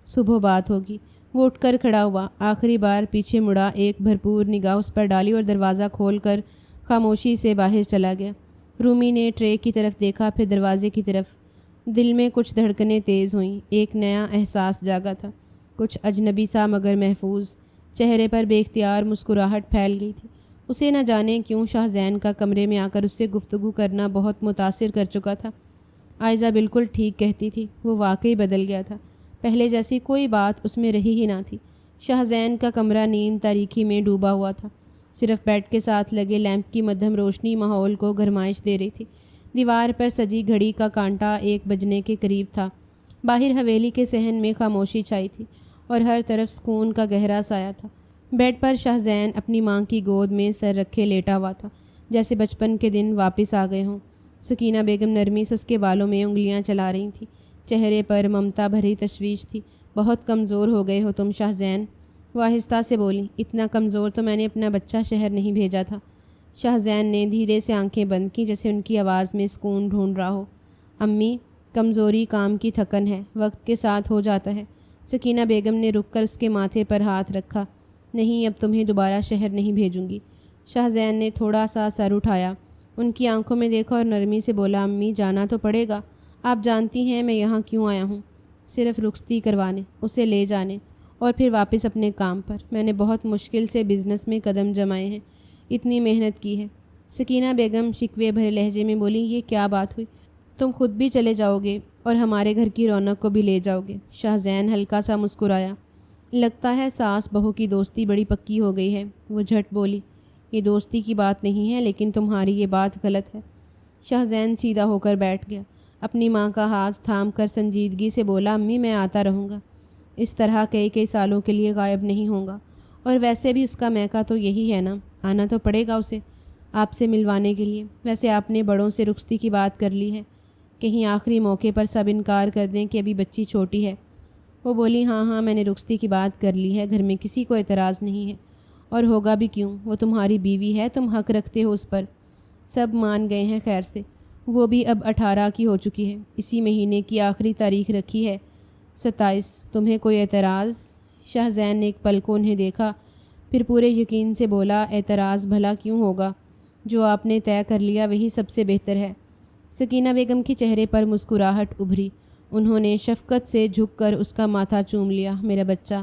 صبح بات ہوگی۔ وہ اٹھ کر کھڑا ہوا، آخری بار پیچھے مڑا، ایک بھرپور نگاہ اس پر ڈالی اور دروازہ کھول کر خاموشی سے باہر چلا گیا۔ رومی نے ٹرے کی طرف دیکھا، پھر دروازے کی طرف۔ دل میں کچھ دھڑکنیں تیز ہوئیں، ایک نیا احساس جاگا تھا، کچھ اجنبی سا مگر محفوظ۔ چہرے پر بے اختیار مسکراہٹ پھیل گئی تھی۔ اسے نہ جانے کیوں شاہزین کا کمرے میں آ کر اس سے گفتگو کرنا بہت متاثر کر چکا تھا۔ عائزہ بالکل ٹھیک کہتی تھی، وہ واقعی بدل گیا تھا، پہلے جیسی کوئی بات اس میں رہی ہی نہ تھی۔ شاہزین کا کمرہ نیند تاریکی میں ڈوبا ہوا تھا، صرف بیڈ کے ساتھ لگے لیمپ کی مدھم روشنی ماحول کو گرمائش دے رہی تھی۔ دیوار پر سجی گھڑی کا کانٹا 1 بجنے کے قریب تھا۔ باہر حویلی کے صحن میں خاموشی چھائی تھی اور ہر طرف سکون کا گہرا سایہ تھا۔ بیڈ پر شاہزین اپنی ماں کی گود میں سر رکھے لیٹا ہوا تھا، جیسے بچپن کے دن واپس آ گئے ہوں۔ سکینہ بیگم نرمی سے اس کے بالوں میں انگلیاں چلا رہی تھیں، چہرے پر ممتا بھری تشویش تھی۔ بہت کمزور ہو گئے ہو تم شاہزین، وہ آہستہ سے بولی۔ اتنا کمزور تو میں نے اپنا بچہ شہر نہیں بھیجا تھا۔ شاہزین نے دھیرے سے آنکھیں بند کیں، جیسے ان کی آواز میں سکون ڈھونڈ رہا ہو۔ امی، کمزوری کام کی تھکن ہے، وقت کے ساتھ ہو جاتا ہے۔ سکینہ بیگم نے رک کر اس کے ماتھے پر ہاتھ رکھا۔ نہیں، اب تمہیں دوبارہ شہر نہیں بھیجوں گی۔ شاہزین نے تھوڑا سا سر اٹھایا، ان کی آنکھوں میں دیکھا اور نرمی سے بولا، امی جانا تو پڑے گا، آپ جانتی ہیں میں یہاں کیوں آیا ہوں، صرف رخصتی کروانے، اسے لے جانے اور پھر واپس اپنے کام پر۔ میں نے بہت مشکل سے بزنس میں قدم جمائے ہیں، اتنی محنت کی ہے۔ سکینہ بیگم شکوے بھرے لہجے میں بولی، یہ کیا بات ہوئی؟ تم خود بھی چلے جاؤ گے اور ہمارے گھر کی رونق کو بھی لے جاؤ گے؟ شاہزین ہلکا سا مسکرایا۔ لگتا ہے ساس بہو کی دوستی بڑی پکی ہو گئی ہے، وہ جھٹ بولی۔ یہ دوستی کی بات نہیں ہے، لیکن تمہاری یہ بات غلط ہے۔ شاہزین سیدھا ہو کر بیٹھ گیا، اپنی ماں کا ہاتھ تھام کر سنجیدگی سے بولا، امی میں آتا رہوں گا، اس طرح کئی سالوں کے لیے غائب نہیں ہوں گا، اور ویسے بھی اس کا میکا تو یہی ہے نا، آنا تو پڑے گا اسے آپ سے ملوانے کے لیے۔ ویسے آپ نے بڑوں سے رخصتی کی بات کر لی ہے، کہیں آخری موقع پر سب انکار کر دیں کہ ابھی بچی چھوٹی ہے۔ وہ بولی، ہاں میں نے رخصتی کی بات کر لی ہے، گھر میں کسی کو اعتراض نہیں ہے، اور ہوگا بھی کیوں، وہ تمہاری بیوی ہے، تم حق رکھتے ہو اس پر۔ سب مان گئے ہیں خیر سے، وہ بھی اب 18 کی ہو چکی ہے، اسی مہینے کی آخری تاریخ رکھی ہے 27۔ تمہیں کوئی اعتراض؟ شاہزین نے ایک پل کو انہیں دیکھا، پھر پورے یقین سے بولا، اعتراض بھلا کیوں ہوگا، جو آپ نے طے کر لیا وہی سب سے بہتر ہے۔ سکینہ بیگم کے چہرے پر مسکراہٹ ابھری، انہوں نے شفقت سے جھک کر اس کا ماتھا چوم لیا۔ میرا بچہ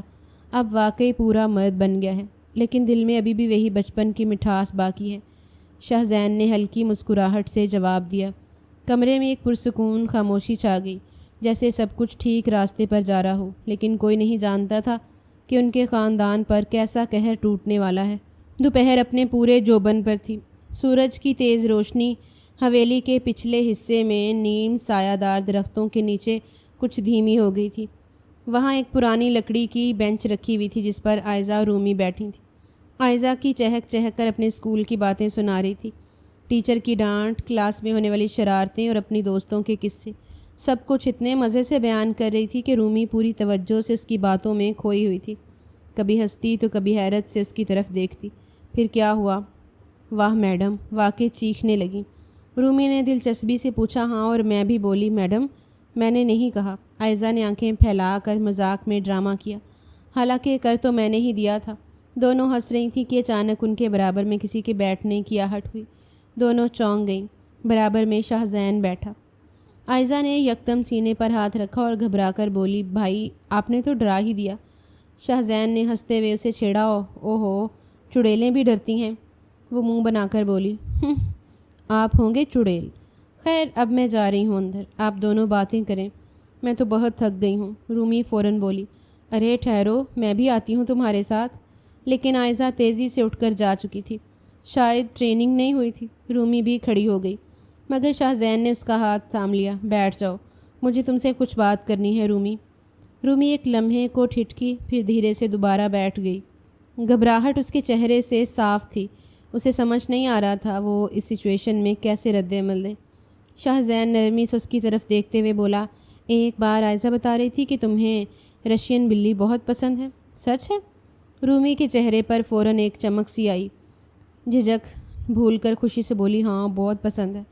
اب واقعی پورا مرد بن گیا ہے، لیکن دل میں ابھی بھی وہی بچپن کی مٹھاس باقی ہے۔ شاہزین نے ہلکی مسکراہٹ سے جواب دیا۔ کمرے میں ایک پرسکون خاموشی چھا گئی، جیسے سب کچھ ٹھیک راستے پر جا رہا ہو، لیکن کوئی نہیں جانتا تھا کہ ان کے خاندان پر کیسا قہر ٹوٹنے والا ہے۔ دوپہر اپنے پورے جوبن پر تھی، سورج کی تیز روشنی حویلی کے پچھلے حصے میں نیم سایہ دار درختوں کے نیچے کچھ دھیمی ہو گئی تھی۔ وہاں ایک پرانی لکڑی کی بینچ رکھی ہوئی تھی جس پر عائزہ اور رومی بیٹھی تھیں۔ عائزہ کی چہک چہک کر اپنے اسکول کی باتیں سنا رہی تھی، ٹیچر کی ڈانٹ، کلاس میں ہونے والی شرارتیں اور اپنی دوستوں کے قصے، سب کچھ اتنے مزے سے بیان کر رہی تھی کہ رومی پوری توجہ سے اس کی باتوں میں کھوئی ہوئی تھی، کبھی ہنستی تو کبھی حیرت سے اس کی طرف دیکھتی۔ پھر کیا ہوا؟ واہ میڈم، واقعی چیخنے لگیں۔ رومی نے دلچسپی سے پوچھا۔ ہاں، اور میں بھی بولی میڈم، میں نے نہیں کہا۔ عائزہ نے آنکھیں پھیلا کر مذاق میں ڈرامہ کیا، حالانکہ کر تو میں نے ہی دیا تھا۔ دونوں ہنس رہی تھیں کہ اچانک ان کے برابر میں کسی کے بیٹھنے کی آہٹ ہوئی۔ دونوں چونک گئیں۔ برابر میں شاہزین بیٹھا۔ عائزہ نے یکدم سینے پر ہاتھ رکھا اور گھبرا کر بولی، بھائی آپ نے تو ڈرا ہی دیا۔ شاہزین نے ہنستے ہوئے اسے چھیڑا۔ اوہو، چڑیلیں بھی ڈرتی ہیں۔ وہ منہ بنا کر بولی، آپ ہوں گے چڑیل۔ خیر، اب میں جا رہی ہوں اندر، آپ دونوں باتیں کریں، میں تو بہت تھک گئی ہوں۔ رومی فوراً بولی، ارے ٹھہرو، میں بھی آتی ہوں تمہارے ساتھ۔ لیکن عائزہ تیزی سے اٹھ کر جا چکی تھی، شاید ٹریننگ نہیں ہوئی تھی۔ رومی بھی کھڑی ہو گئی، مگر شاہزین نے اس کا ہاتھ تھام لیا۔ بیٹھ جاؤ، مجھے تم سے کچھ بات کرنی ہے رومی۔ رومی ایک لمحے کو ٹھٹکی، پھر دھیرے سے دوبارہ بیٹھ گئی۔ گھبراہٹ اس کے چہرے سے صاف تھی، اسے سمجھ نہیں آ رہا تھا وہ اس سچویشن میں کیسے رد عمل دے۔ شاہزین نرمی سے اس کی طرف دیکھتے ہوئے بولا، ایک بار عائزہ بتا رہی تھی کہ تمہیں رشین بلی بہت پسند ہے، سچ ہے؟ رومی کے چہرے پر فوراً ایک چمک سی آئی، جھجک بھول کر خوشی سے بولی، ہاں بہت پسند ہے،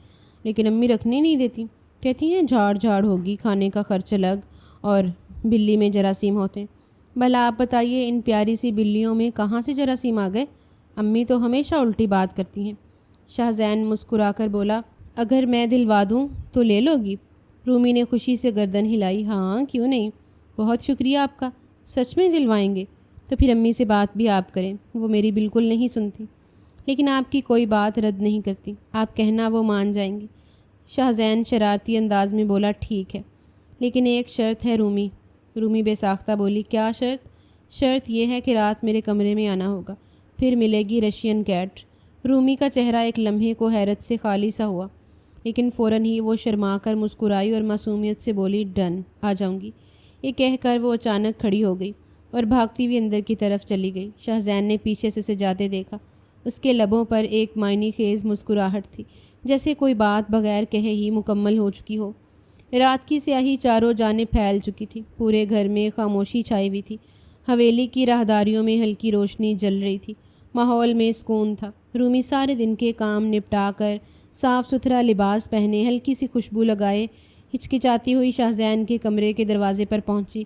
لیکن امی رکھنے نہیں دیتی، کہتی ہیں جھاڑ جھاڑ ہوگی، کھانے کا خرچ الگ، اور بلی میں جراثیم ہوتے ہیں۔ بھلا آپ بتائیے، ان پیاری سی بلیوں میں کہاں سے جراثیم آ گئے؟ امی تو ہمیشہ الٹی بات کرتی ہیں۔ شاہزین مسکرا کر بولا، اگر میں دلوا دوں تو لے لو گی؟ رومی نے خوشی سے گردن ہلائی، ہاں کیوں نہیں، بہت شکریہ آپ کا، سچ میں دلوائیں گے؟ تو پھر امی سے بات بھی آپ کریں، وہ میری بالکل نہیں سنتی، لیکن آپ کی کوئی بات رد نہیں کرتی، آپ کہنا وہ مان جائیں گی۔ شاہزین شرارتی انداز میں بولا، ٹھیک ہے، لیکن ایک شرط ہے رومی۔ رومی بے ساختہ بولی، کیا شرط؟ شرط یہ ہے کہ رات میرے کمرے میں آنا ہوگا، پھر ملے گی رشین کیٹ۔ رومی کا چہرہ ایک لمحے کو حیرت سے خالی سا ہوا، لیکن فوراً ہی وہ شرما کر مسکرائی اور معصومیت سے بولی، ڈن، آ جاؤں گی۔ یہ کہہ کر وہ اچانک کھڑی ہو گئی اور بھاگتی ہوئی اندر کی طرف چلی گئی۔ شاہزین نے پیچھے سے اسے جاتے دیکھا، اس کے لبوں پر ایک معنی خیز مسکراہٹ تھی، جیسے کوئی بات بغیر کہے ہی مکمل ہو چکی ہو۔ رات کی سیاہی چاروں جانب پھیل چکی تھی، پورے گھر میں خاموشی چھائی ہوئی تھی، حویلی کی راہداریوں میں ہلکی روشنی جل رہی تھی، ماحول میں سکون تھا۔ رومی سارے دن کے کام نپٹا کر صاف ستھرا لباس پہنے، ہلکی سی خوشبو لگائے، ہچکچاتی ہوئی شاہزین کے کمرے کے دروازے پر پہنچی۔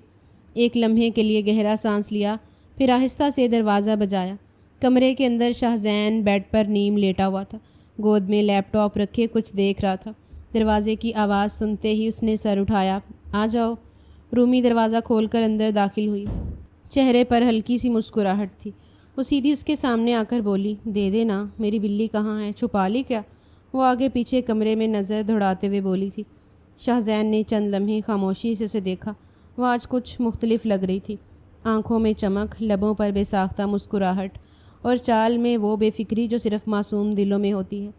ایک لمحے کے لیے گہرا سانس لیا، پھر آہستہ سے دروازہ بجایا۔ کمرے کے اندر شاہزین بیڈ پر نیم لیٹا ہوا تھا، گود میں لیپ ٹاپ رکھے کچھ دیکھ رہا تھا۔ دروازے کی آواز سنتے ہی اس نے سر اٹھایا۔ آ جاؤ۔ رومی دروازہ کھول کر اندر داخل ہوئی، چہرے پر ہلکی سی مسکراہٹ تھی۔ وہ سیدھی اس کے سامنے آ کر بولی، دے دے نا، میری بلی کہاں ہے، چھپا لی کیا؟ وہ آگے پیچھے کمرے میں نظر دوڑاتے ہوئے بولی تھی۔ شاہزین نے چند لمحے خاموشی سے اسے دیکھا۔ وہ آج کچھ مختلف لگ رہی تھی، آنکھوں میں چمک، لبوں پر بے ساختہ مسکراہٹ، اور چال میں وہ بے فکری جو صرف معصوم دلوں میں ہوتی ہے۔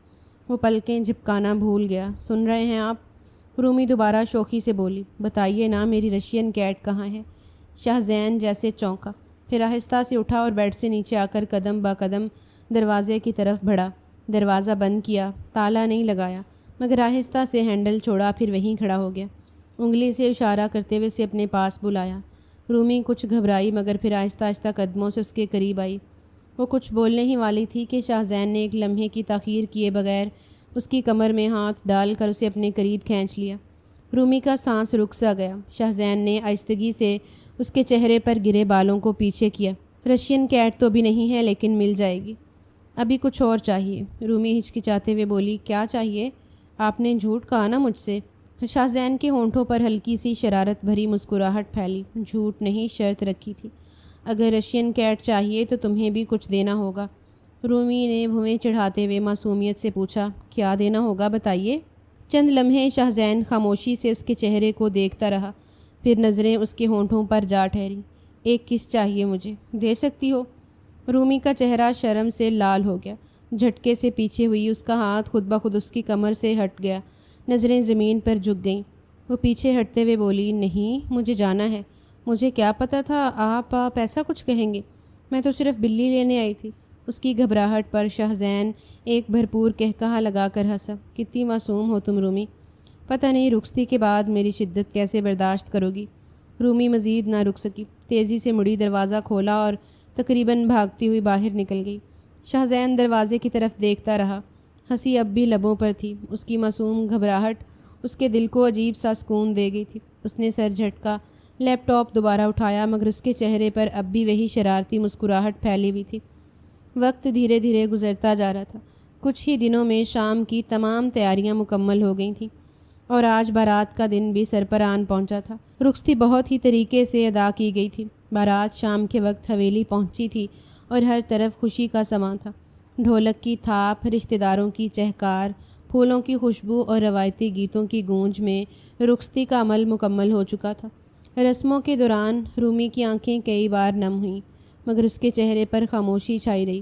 وہ پلکیں جھپکانا بھول گیا۔ سن رہے ہیں آپ؟ رومی دوبارہ شوخی سے بولی، بتائیے نا، میری رشین کیٹ کہاں ہے؟ شاہزین جیسے چونکا، پھر آہستہ سے اٹھا اور بیڈ سے نیچے آ کر قدم با قدم دروازے کی طرف بڑھا۔ دروازہ بند کیا، تالا نہیں لگایا، مگر آہستہ سے ہینڈل چھوڑا، پھر وہیں کھڑا ہو گیا، انگلی سے اشارہ کرتے ہوئے اسے اپنے پاس بلایا۔ رومی کچھ گھبرائی، مگر پھر آہستہ آہستہ قدموں سے اس کے قریب آئی۔ وہ کچھ بولنے ہی والی تھی کہ شاہزین نے ایک لمحے کی تاخیر کیے بغیر اس کی کمر میں ہاتھ ڈال کر اسے اپنے قریب کھینچ لیا۔ رومی کا سانس رک سا گیا۔ شاہزین نے آہستگی سے اس کے چہرے پر گرے بالوں کو پیچھے کیا۔ رشین کیٹ تو بھی نہیں ہے، لیکن مل جائے گی، ابھی کچھ اور چاہیے۔ رومی ہچکچاتے ہوئے بولی، کیا چاہیے؟ آپ نے جھوٹ کہا نا مجھ سے؟ شاہزین کے ہونٹوں پر ہلکی سی شرارت بھری مسکراہٹ پھیلی۔ جھوٹ نہیں، شرط رکھی تھی، اگر رشین کیٹ چاہیے تو تمہیں بھی کچھ دینا ہوگا۔ رومی نے بھویں چڑھاتے ہوئے معصومیت سے پوچھا، کیا دینا ہوگا بتائیے؟ چند لمحے شاہزین خاموشی سے اس کے چہرے کو دیکھتا رہا، پھر نظریں اس کے ہونٹوں پر جا ٹھہری۔ ایک کس چاہیے مجھے، دے سکتی ہو؟ رومی کا چہرہ شرم سے لال ہو گیا، جھٹکے سے پیچھے ہوئی، اس کا ہاتھ خود بخود اس کی کمر سے ہٹ گیا، نظریں زمین پر جھک گئیں۔ وہ پیچھے ہٹتے ہوئے بولی، نہیں، مجھے جانا ہے، مجھے کیا پتہ تھا آپ ایسا کچھ کہیں گے، میں تو صرف بلی لینے آئی تھی۔ اس کی گھبراہٹ پر شاہزین ایک بھرپور قہقہہ لگا کر ہنسا۔ کتنی معصوم ہو تم رومی، پتہ نہیں رخصتی کے بعد میری شدت کیسے برداشت کرو گی۔ رومی مزید نہ رک سکی، تیزی سے مڑی، دروازہ کھولا اور تقریباً بھاگتی ہوئی باہر نکل گئی۔ شاہزین دروازے کی طرف دیکھتا رہا، ہنسی اب بھی لبوں پر تھی۔ اس کی معصوم گھبراہٹ اس کے دل کو عجیب سا سکون دے گئی تھی۔ اس نے سر جھٹکا، لیپ ٹاپ دوبارہ اٹھایا، مگر اس کے چہرے پر اب بھی وہی شرارتی مسکراہٹ پھیلی ہوئی تھی۔ وقت دھیرے دھیرے گزرتا جا رہا تھا۔ کچھ ہی دنوں میں شام کی تمام تیاریاں مکمل ہو گئی تھیں اور آج بارات کا دن بھی سر پر آن پہنچا تھا۔ رخصتی بہت ہی طریقے سے ادا کی گئی تھی۔ بارات شام کے وقت حویلی پہنچی تھی اور ہر طرف خوشی کا سماں تھا۔ ڈھولک کی تھاپ، رشتہ داروں کی چہکار، پھولوں کی خوشبو اور روایتی گیتوں کی گونج میں رخصتی کا عمل مکمل ہو چکا تھا۔ رسموں کے دوران رومی کی آنکھیں کئی بار نم ہوئیں، مگر اس کے چہرے پر خاموشی چھائی رہی۔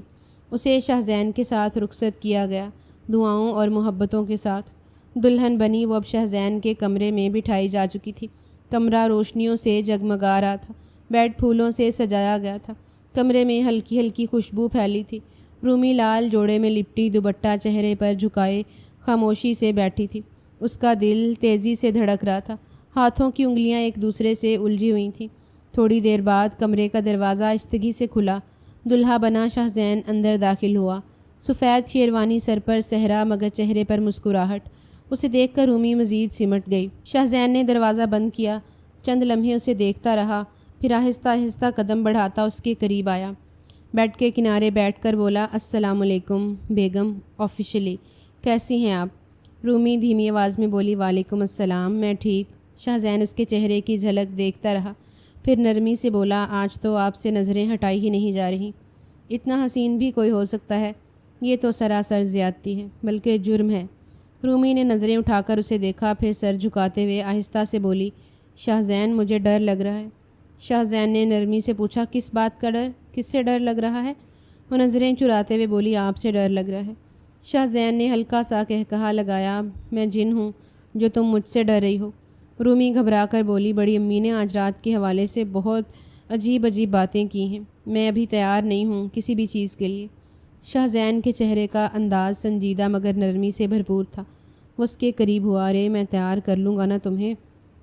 اسے شاہزین کے ساتھ رخصت کیا گیا، دعاؤں اور محبتوں کے ساتھ۔ دلہن بنی وہ اب شاہزین کے کمرے میں بٹھائی جا چکی تھی۔ کمرہ روشنیوں سے جگمگا رہا تھا، بیڈ پھولوں سے سجایا گیا تھا، کمرے میں ہلکی ہلکی خوشبو پھیلی تھی۔ رومی لال جوڑے میں لپٹی، دوپٹہ چہرے پر جھکائے خاموشی سے بیٹھی تھی۔ اس کا دل تیزی سے دھڑک رہا تھا، ہاتھوں کی انگلیاں ایک دوسرے سے الجھی ہوئی تھیں۔ تھوڑی دیر بعد کمرے کا دروازہ آہستگی سے کھلا۔ دلہا بنا شاہزین اندر داخل ہوا۔ سفید شیروانی سر پر صحرا، مگر چہرے پر مسکراہٹ۔ اسے دیکھ کر رومی مزید سمٹ گئی۔ شاہزین نے دروازہ بند کیا، چند لمحے اسے دیکھتا رہا، پھر آہستہ آہستہ قدم بڑھاتا اس کے قریب آیا۔ بیڈ کے کنارے بیٹھ کر بولا، السلام علیکم بیگم آفیشلی، کیسی ہیں آپ؟ رومی دھیمی آواز میں بولی، وعلیکم السلام، میں ٹھیک۔ شاہزین اس کے چہرے کی جھلک دیکھتا رہا، پھر نرمی سے بولا، آج تو آپ سے نظریں ہٹائی ہی نہیں جا رہی۔ اتنا حسین بھی کوئی ہو سکتا ہے؟ یہ تو سراسر زیادتی ہے، بلکہ جرم ہے۔ رومی نے نظریں اٹھا کر اسے دیکھا، پھر سر جھکاتے ہوئے آہستہ سے بولی، شاہزین مجھے ڈر لگ رہا ہے۔ شاہزین نے نرمی سے پوچھا، کس بات کا ڈر؟ کس سے ڈر لگ رہا ہے؟ وہ نظریں چراتے ہوئے بولی، آپ سے ڈر لگ رہا ہے۔ شاہزین نے ہلکا سا قہقہہ لگایا، میں جن ہوں جو تم مجھ سے ڈر رہی ہو؟ رومی گھبرا کر بولی، بڑی امی نے آج رات کے حوالے سے بہت عجیب باتیں کی ہیں، میں ابھی تیار نہیں ہوں کسی بھی چیز کے لیے۔ شاہزین کے چہرے کا انداز سنجیدہ مگر نرمی سے بھرپور تھا۔ وہ اس کے قریب ہوا، ارے میں تیار کر لوں گا نا تمہیں،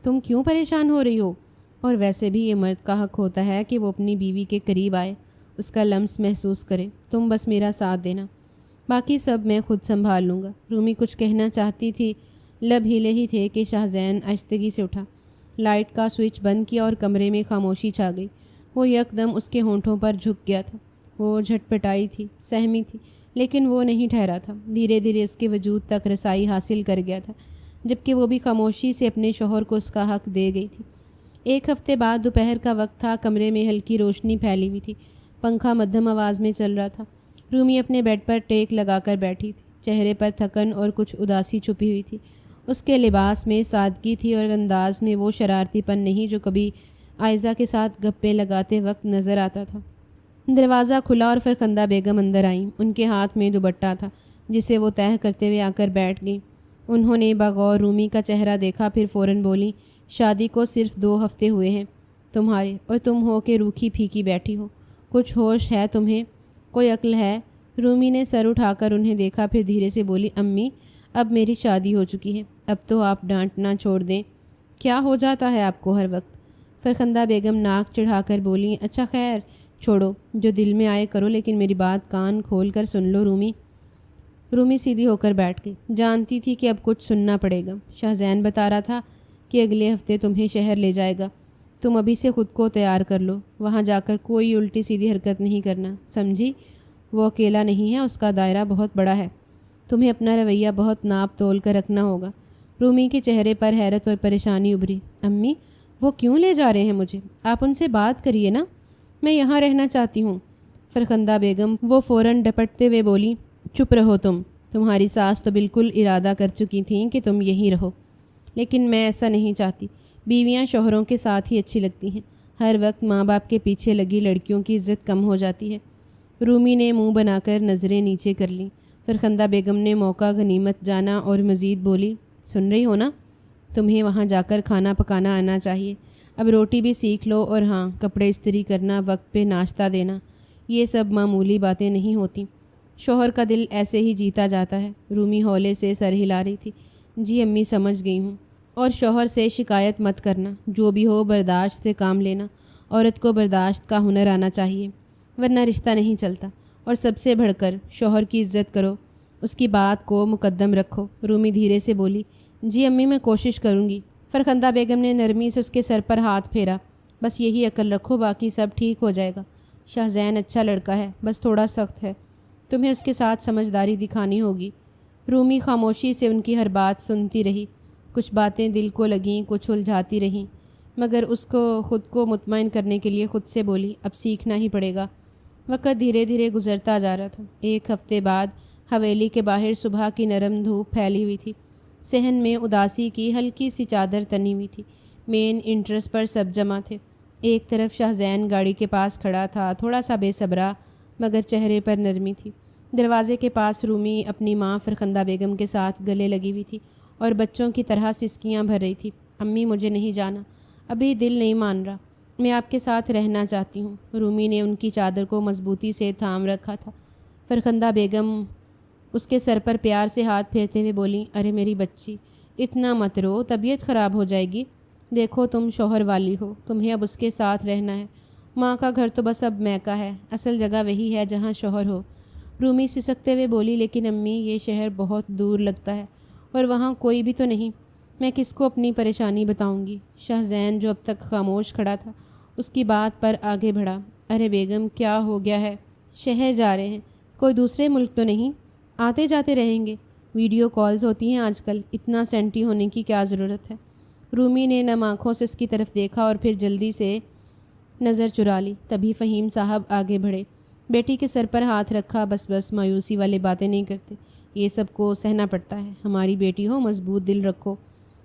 تم کیوں پریشان ہو رہی ہو؟ اور ویسے بھی یہ مرد کا حق ہوتا ہے کہ وہ اپنی بیوی کے قریب آئے، اس کا لمس محسوس کرے، تم بس میرا ساتھ دینا، باقی سب میں خود سنبھال لوں گا۔ رومی کچھ کہنا چاہتی تھی، لب ہیلے ہی تھے کہ شاہزین آہستگی سے اٹھا، لائٹ کا سوئچ بند کیا اور کمرے میں خاموشی چھا گئی۔ وہ یکدم اس کے ہونٹوں پر جھک گیا تھا۔ وہ جھٹپٹائی تھی، سہمی تھی، لیکن وہ نہیں ٹھہرا تھا، دھیرے دھیرے اس کے وجود تک رسائی حاصل کر گیا تھا، جبکہ وہ بھی خاموشی سے اپنے شوہر کو اس کا حق دے گئی تھی۔ ایک ہفتے بعد دوپہر کا وقت تھا، کمرے میں ہلکی روشنی پھیلی ہوئی تھی، پنکھا مدھم آواز میں چل رہا تھا۔ رومی اپنے بیڈ پر ٹیک لگا کر بیٹھی تھی، چہرے پر تھکن اور کچھ اداسی چھپی ہوئی تھی۔ اس کے لباس میں سادگی تھی اور انداز میں وہ شرارتی پن نہیں جو کبھی عائزہ کے ساتھ گپیں لگاتے وقت نظر آتا تھا۔ دروازہ کھلا اور فرخندہ بیگم اندر آئیں۔ ان کے ہاتھ میں دوپٹہ تھا، جسے وہ تہہ کرتے ہوئے آ کر بیٹھ گئیں۔ انہوں نے بغور رومی کا چہرہ دیکھا، پھر فوراً بولی، شادی کو صرف 2 ہفتے ہوئے ہیں تمہارے، اور تم ہو کہ روکھی پھیکی بیٹھی ہو، کچھ ہوش ہے تمہیں؟ کوئی عقل ہے؟ رومی نے سر اٹھا کر انہیں دیکھا، پھر دھیرے سے بولی، امی اب میری شادی ہو چکی ہے، اب تو آپ ڈانٹنا چھوڑ دیں، کیا ہو جاتا ہے آپ کو ہر وقت؟ فرخندہ بیگم ناک چڑھا کر بولی، اچھا خیر چھوڑو، جو دل میں آئے کرو، لیکن میری بات کان کھول کر سن لو رومی۔ رومی سیدھی ہو کر بیٹھ گئی، جانتی تھی کہ اب کچھ سننا پڑے گا۔ شاہزین بتا رہا تھا کہ اگلے ہفتے تمہیں شہر لے جائے گا، تم ابھی سے خود کو تیار کر لو، وہاں جا کر کوئی الٹی سیدھی حرکت نہیں کرنا، سمجھی؟ وہ اکیلا نہیں ہے، اس کا دائرہ بہت بڑا ہے، تمہیں اپنا رویہ بہت ناپ تول کر رکھنا ہوگا۔ رومی کے چہرے پر حیرت اور پریشانی ابھری، امی وہ کیوں لے جا رہے ہیں مجھے؟ آپ ان سے بات کریے نا، میں یہاں رہنا چاہتی ہوں۔ فرخندہ بیگم وہ فوراً ڈپٹتے ہوئے بولی، چپ رہو تمہاری ساس تو بالکل ارادہ کر چکی تھیں کہ تم یہیں رہو، لیکن میں ایسا نہیں چاہتی، بیویاں شوہروں کے ساتھ ہی اچھی لگتی ہیں، ہر وقت ماں باپ کے پیچھے لگی لڑکیوں کی عزت کم ہو جاتی ہے۔ رومی نے منہ بنا کر نظریں نیچے کر لیں۔ فرخندہ بیگم نے موقع غنیمت جانا اور مزید بولی، سن رہی ہو نا، تمہیں وہاں جا کر کھانا پکانا آنا چاہیے، اب روٹی بھی سیکھ لو، اور ہاں، کپڑے استری کرنا، وقت پہ ناشتہ دینا، یہ سب معمولی باتیں نہیں ہوتی۔ شوہر کا دل ایسے ہی جیتا جاتا ہے۔ رومی ہولے سے سر ہلا رہی تھی۔ جی امی، سمجھ گئی ہوں۔ اور شوہر سے شکایت مت کرنا، جو بھی ہو برداشت سے کام لینا۔ عورت کو برداشت کا ہنر آنا چاہیے، ورنہ رشتہ نہیں چلتا۔ اور سب سے بڑھ کر شوہر کی عزت کرو، اس کی بات کو مقدم رکھو۔ رومی دھیرے سے بولی۔ جی امی، میں کوشش کروں گی۔ فرخندہ بیگم نے نرمی سے اس کے سر پر ہاتھ پھیرا۔ بس یہی عقل رکھو، باقی سب ٹھیک ہو جائے گا۔ شاہزین اچھا لڑکا ہے، بس تھوڑا سخت ہے، تمہیں اس کے ساتھ سمجھداری دکھانی ہوگی۔ رومی خاموشی سے ان کی ہر بات سنتی رہی۔ کچھ باتیں دل کو لگیں، کچھ الجھاتی رہیں، مگر اس کو خود کو مطمئن کرنے کے لیے خود سے بولی، اب سیکھنا ہی پڑے گا۔ وقت دھیرے دھیرے گزرتا جا رہا تھا۔ ایک ہفتے بعد حویلی کے باہر صبح کی نرم دھوپ پھیلی ہوئی تھی۔ صحن میں اداسی کی ہلکی سی چادر تنی ہوئی تھی۔ مین انٹرس پر سب جمع تھے۔ ایک طرف شاہزین گاڑی کے پاس کھڑا تھا، تھوڑا سا بے صبرا، مگر چہرے پر نرمی تھی۔ دروازے کے پاس رومی اپنی ماں فرخندہ بیگم کے ساتھ گلے لگی ہوئی تھی اور بچوں کی طرح سسکیاں بھر رہی تھی۔ امی، مجھے نہیں جانا، ابھی دل نہیں مان رہا، میں آپ کے ساتھ رہنا چاہتی ہوں۔ رومی نے ان کی چادر کو مضبوطی سے تھام رکھا تھا۔ فرخندہ بیگم اس کے سر پر پیار سے ہاتھ پھیرتے ہوئے بولیں، ارے میری بچی، اتنا مت رو، طبیعت خراب ہو جائے گی۔ دیکھو تم شوہر والی ہو، تمہیں اب اس کے ساتھ رہنا ہے۔ ماں کا گھر تو بس اب میکہ ہے، اصل جگہ وہی ہے جہاں شوہر ہو۔ رومی سسکتے ہوئے بولی، لیکن امی، یہ شہر بہت دور لگتا ہے اور وہاں کوئی بھی تو نہیں، میں کس کو اپنی پریشانی بتاؤں گی؟ شاہزین جو اب تک خاموش کھڑا تھا، اس کی بات پر آگے بڑھا۔ ارے بیگم، کیا ہو گیا ہے؟ شہر جا رہے ہیں، کوئی دوسرے ملک تو نہیں؟ آتے جاتے رہیں گے، ویڈیو کالز ہوتی ہیں آج کل، اتنا سینٹی ہونے کی کیا ضرورت ہے؟ رومی نے نم آنکھوں سے اس کی طرف دیکھا اور پھر جلدی سے نظر چرا لی۔ تبھی فہیم صاحب آگے بڑھے، بیٹی کے سر پر ہاتھ رکھا۔ بس مایوسی والی باتیں نہیں کرتے، یہ سب کو سہنا پڑتا ہے۔ ہماری بیٹی ہو، مضبوط دل رکھو،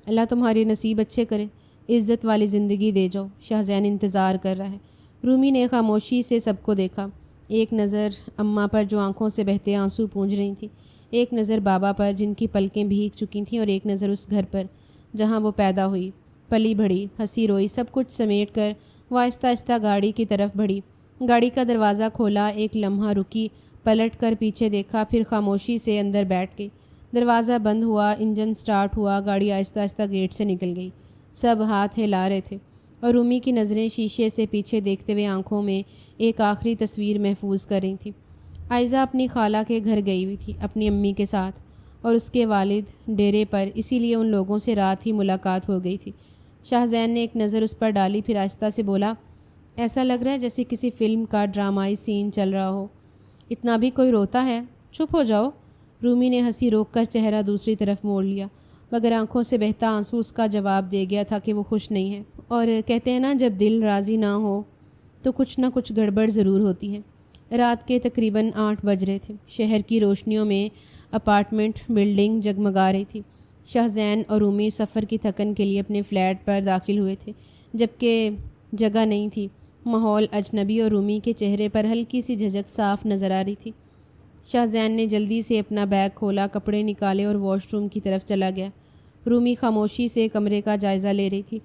اللہ تمہارے نصیب اچھے کرے، عزت والی زندگی دے جاؤ، شاہزین انتظار کر رہا ہے۔ رومی نے خاموشی سے سب کو دیکھا، ایک نظر اماں پر جو آنکھوں سے بہتے آنسو پونجھ رہی تھیں، ایک نظر بابا پر جن کی پلکیں بھیگ چکی تھیں، اور ایک نظر اس گھر پر جہاں وہ پیدا ہوئی، پلی بڑھی، ہنسی روئی، سب کچھ سمیٹ کر وہ آہستہ آہستہ گاڑی کی طرف بڑھی۔ گاڑی کا دروازہ کھولا، ایک لمحہ رکی، پلٹ کر پیچھے دیکھا، پھر خاموشی سے اندر بیٹھ گئی۔ دروازہ بند ہوا، انجن سٹارٹ ہوا، گاڑی آہستہ آہستہ گیٹ سے نکل گئی۔ سب ہاتھ ہلا رہے تھے اور رومی کی نظریں شیشے سے پیچھے دیکھتے ہوئے آنکھوں میں ایک آخری تصویر محفوظ کر رہی تھیں۔ عائزہ اپنی خالہ کے گھر گئی ہوئی تھی اپنی امی کے ساتھ، اور اس کے والد ڈیرے پر، اسی لیے ان لوگوں سے رات ہی ملاقات ہو گئی تھی۔ شاہزین نے ایک نظر اس پر ڈالی، پھر آہستہ سے بولا، ایسا لگ رہا ہے جیسے کسی فلم کا ڈرامائی سین چل رہا ہو، اتنا بھی کوئی روتا ہے؟ چپ ہو جاؤ۔ رومی نے ہنسی روک کر چہرہ دوسری طرف موڑ لیا، مگر آنکھوں سے بہتا آنسو اس کا جواب دے گیا تھا کہ وہ خوش نہیں ہے۔ اور کہتے ہیں نا، جب دل راضی نہ ہو تو کچھ نہ کچھ گڑبڑ ضرور ہوتی ہے۔ رات کے تقریباً 8 بج رہے تھے۔ شہر کی روشنیوں میں اپارٹمنٹ بلڈنگ جگمگا رہی تھی۔ شاہزین اور رومی سفر کی تھکن کے لیے اپنے فلیٹ پر داخل ہوئے تھے، جبکہ جگہ نہیں تھی۔ ماحول اجنبی اور رومی کے چہرے پر ہلکی سی جھجک صاف نظر آ رہی تھی۔ شاہزین نے جلدی سے اپنا بیگ کھولا، کپڑے نکالے اور واش روم کی طرف چلا گیا۔ رومی خاموشی سے کمرے کا جائزہ لے رہی تھی۔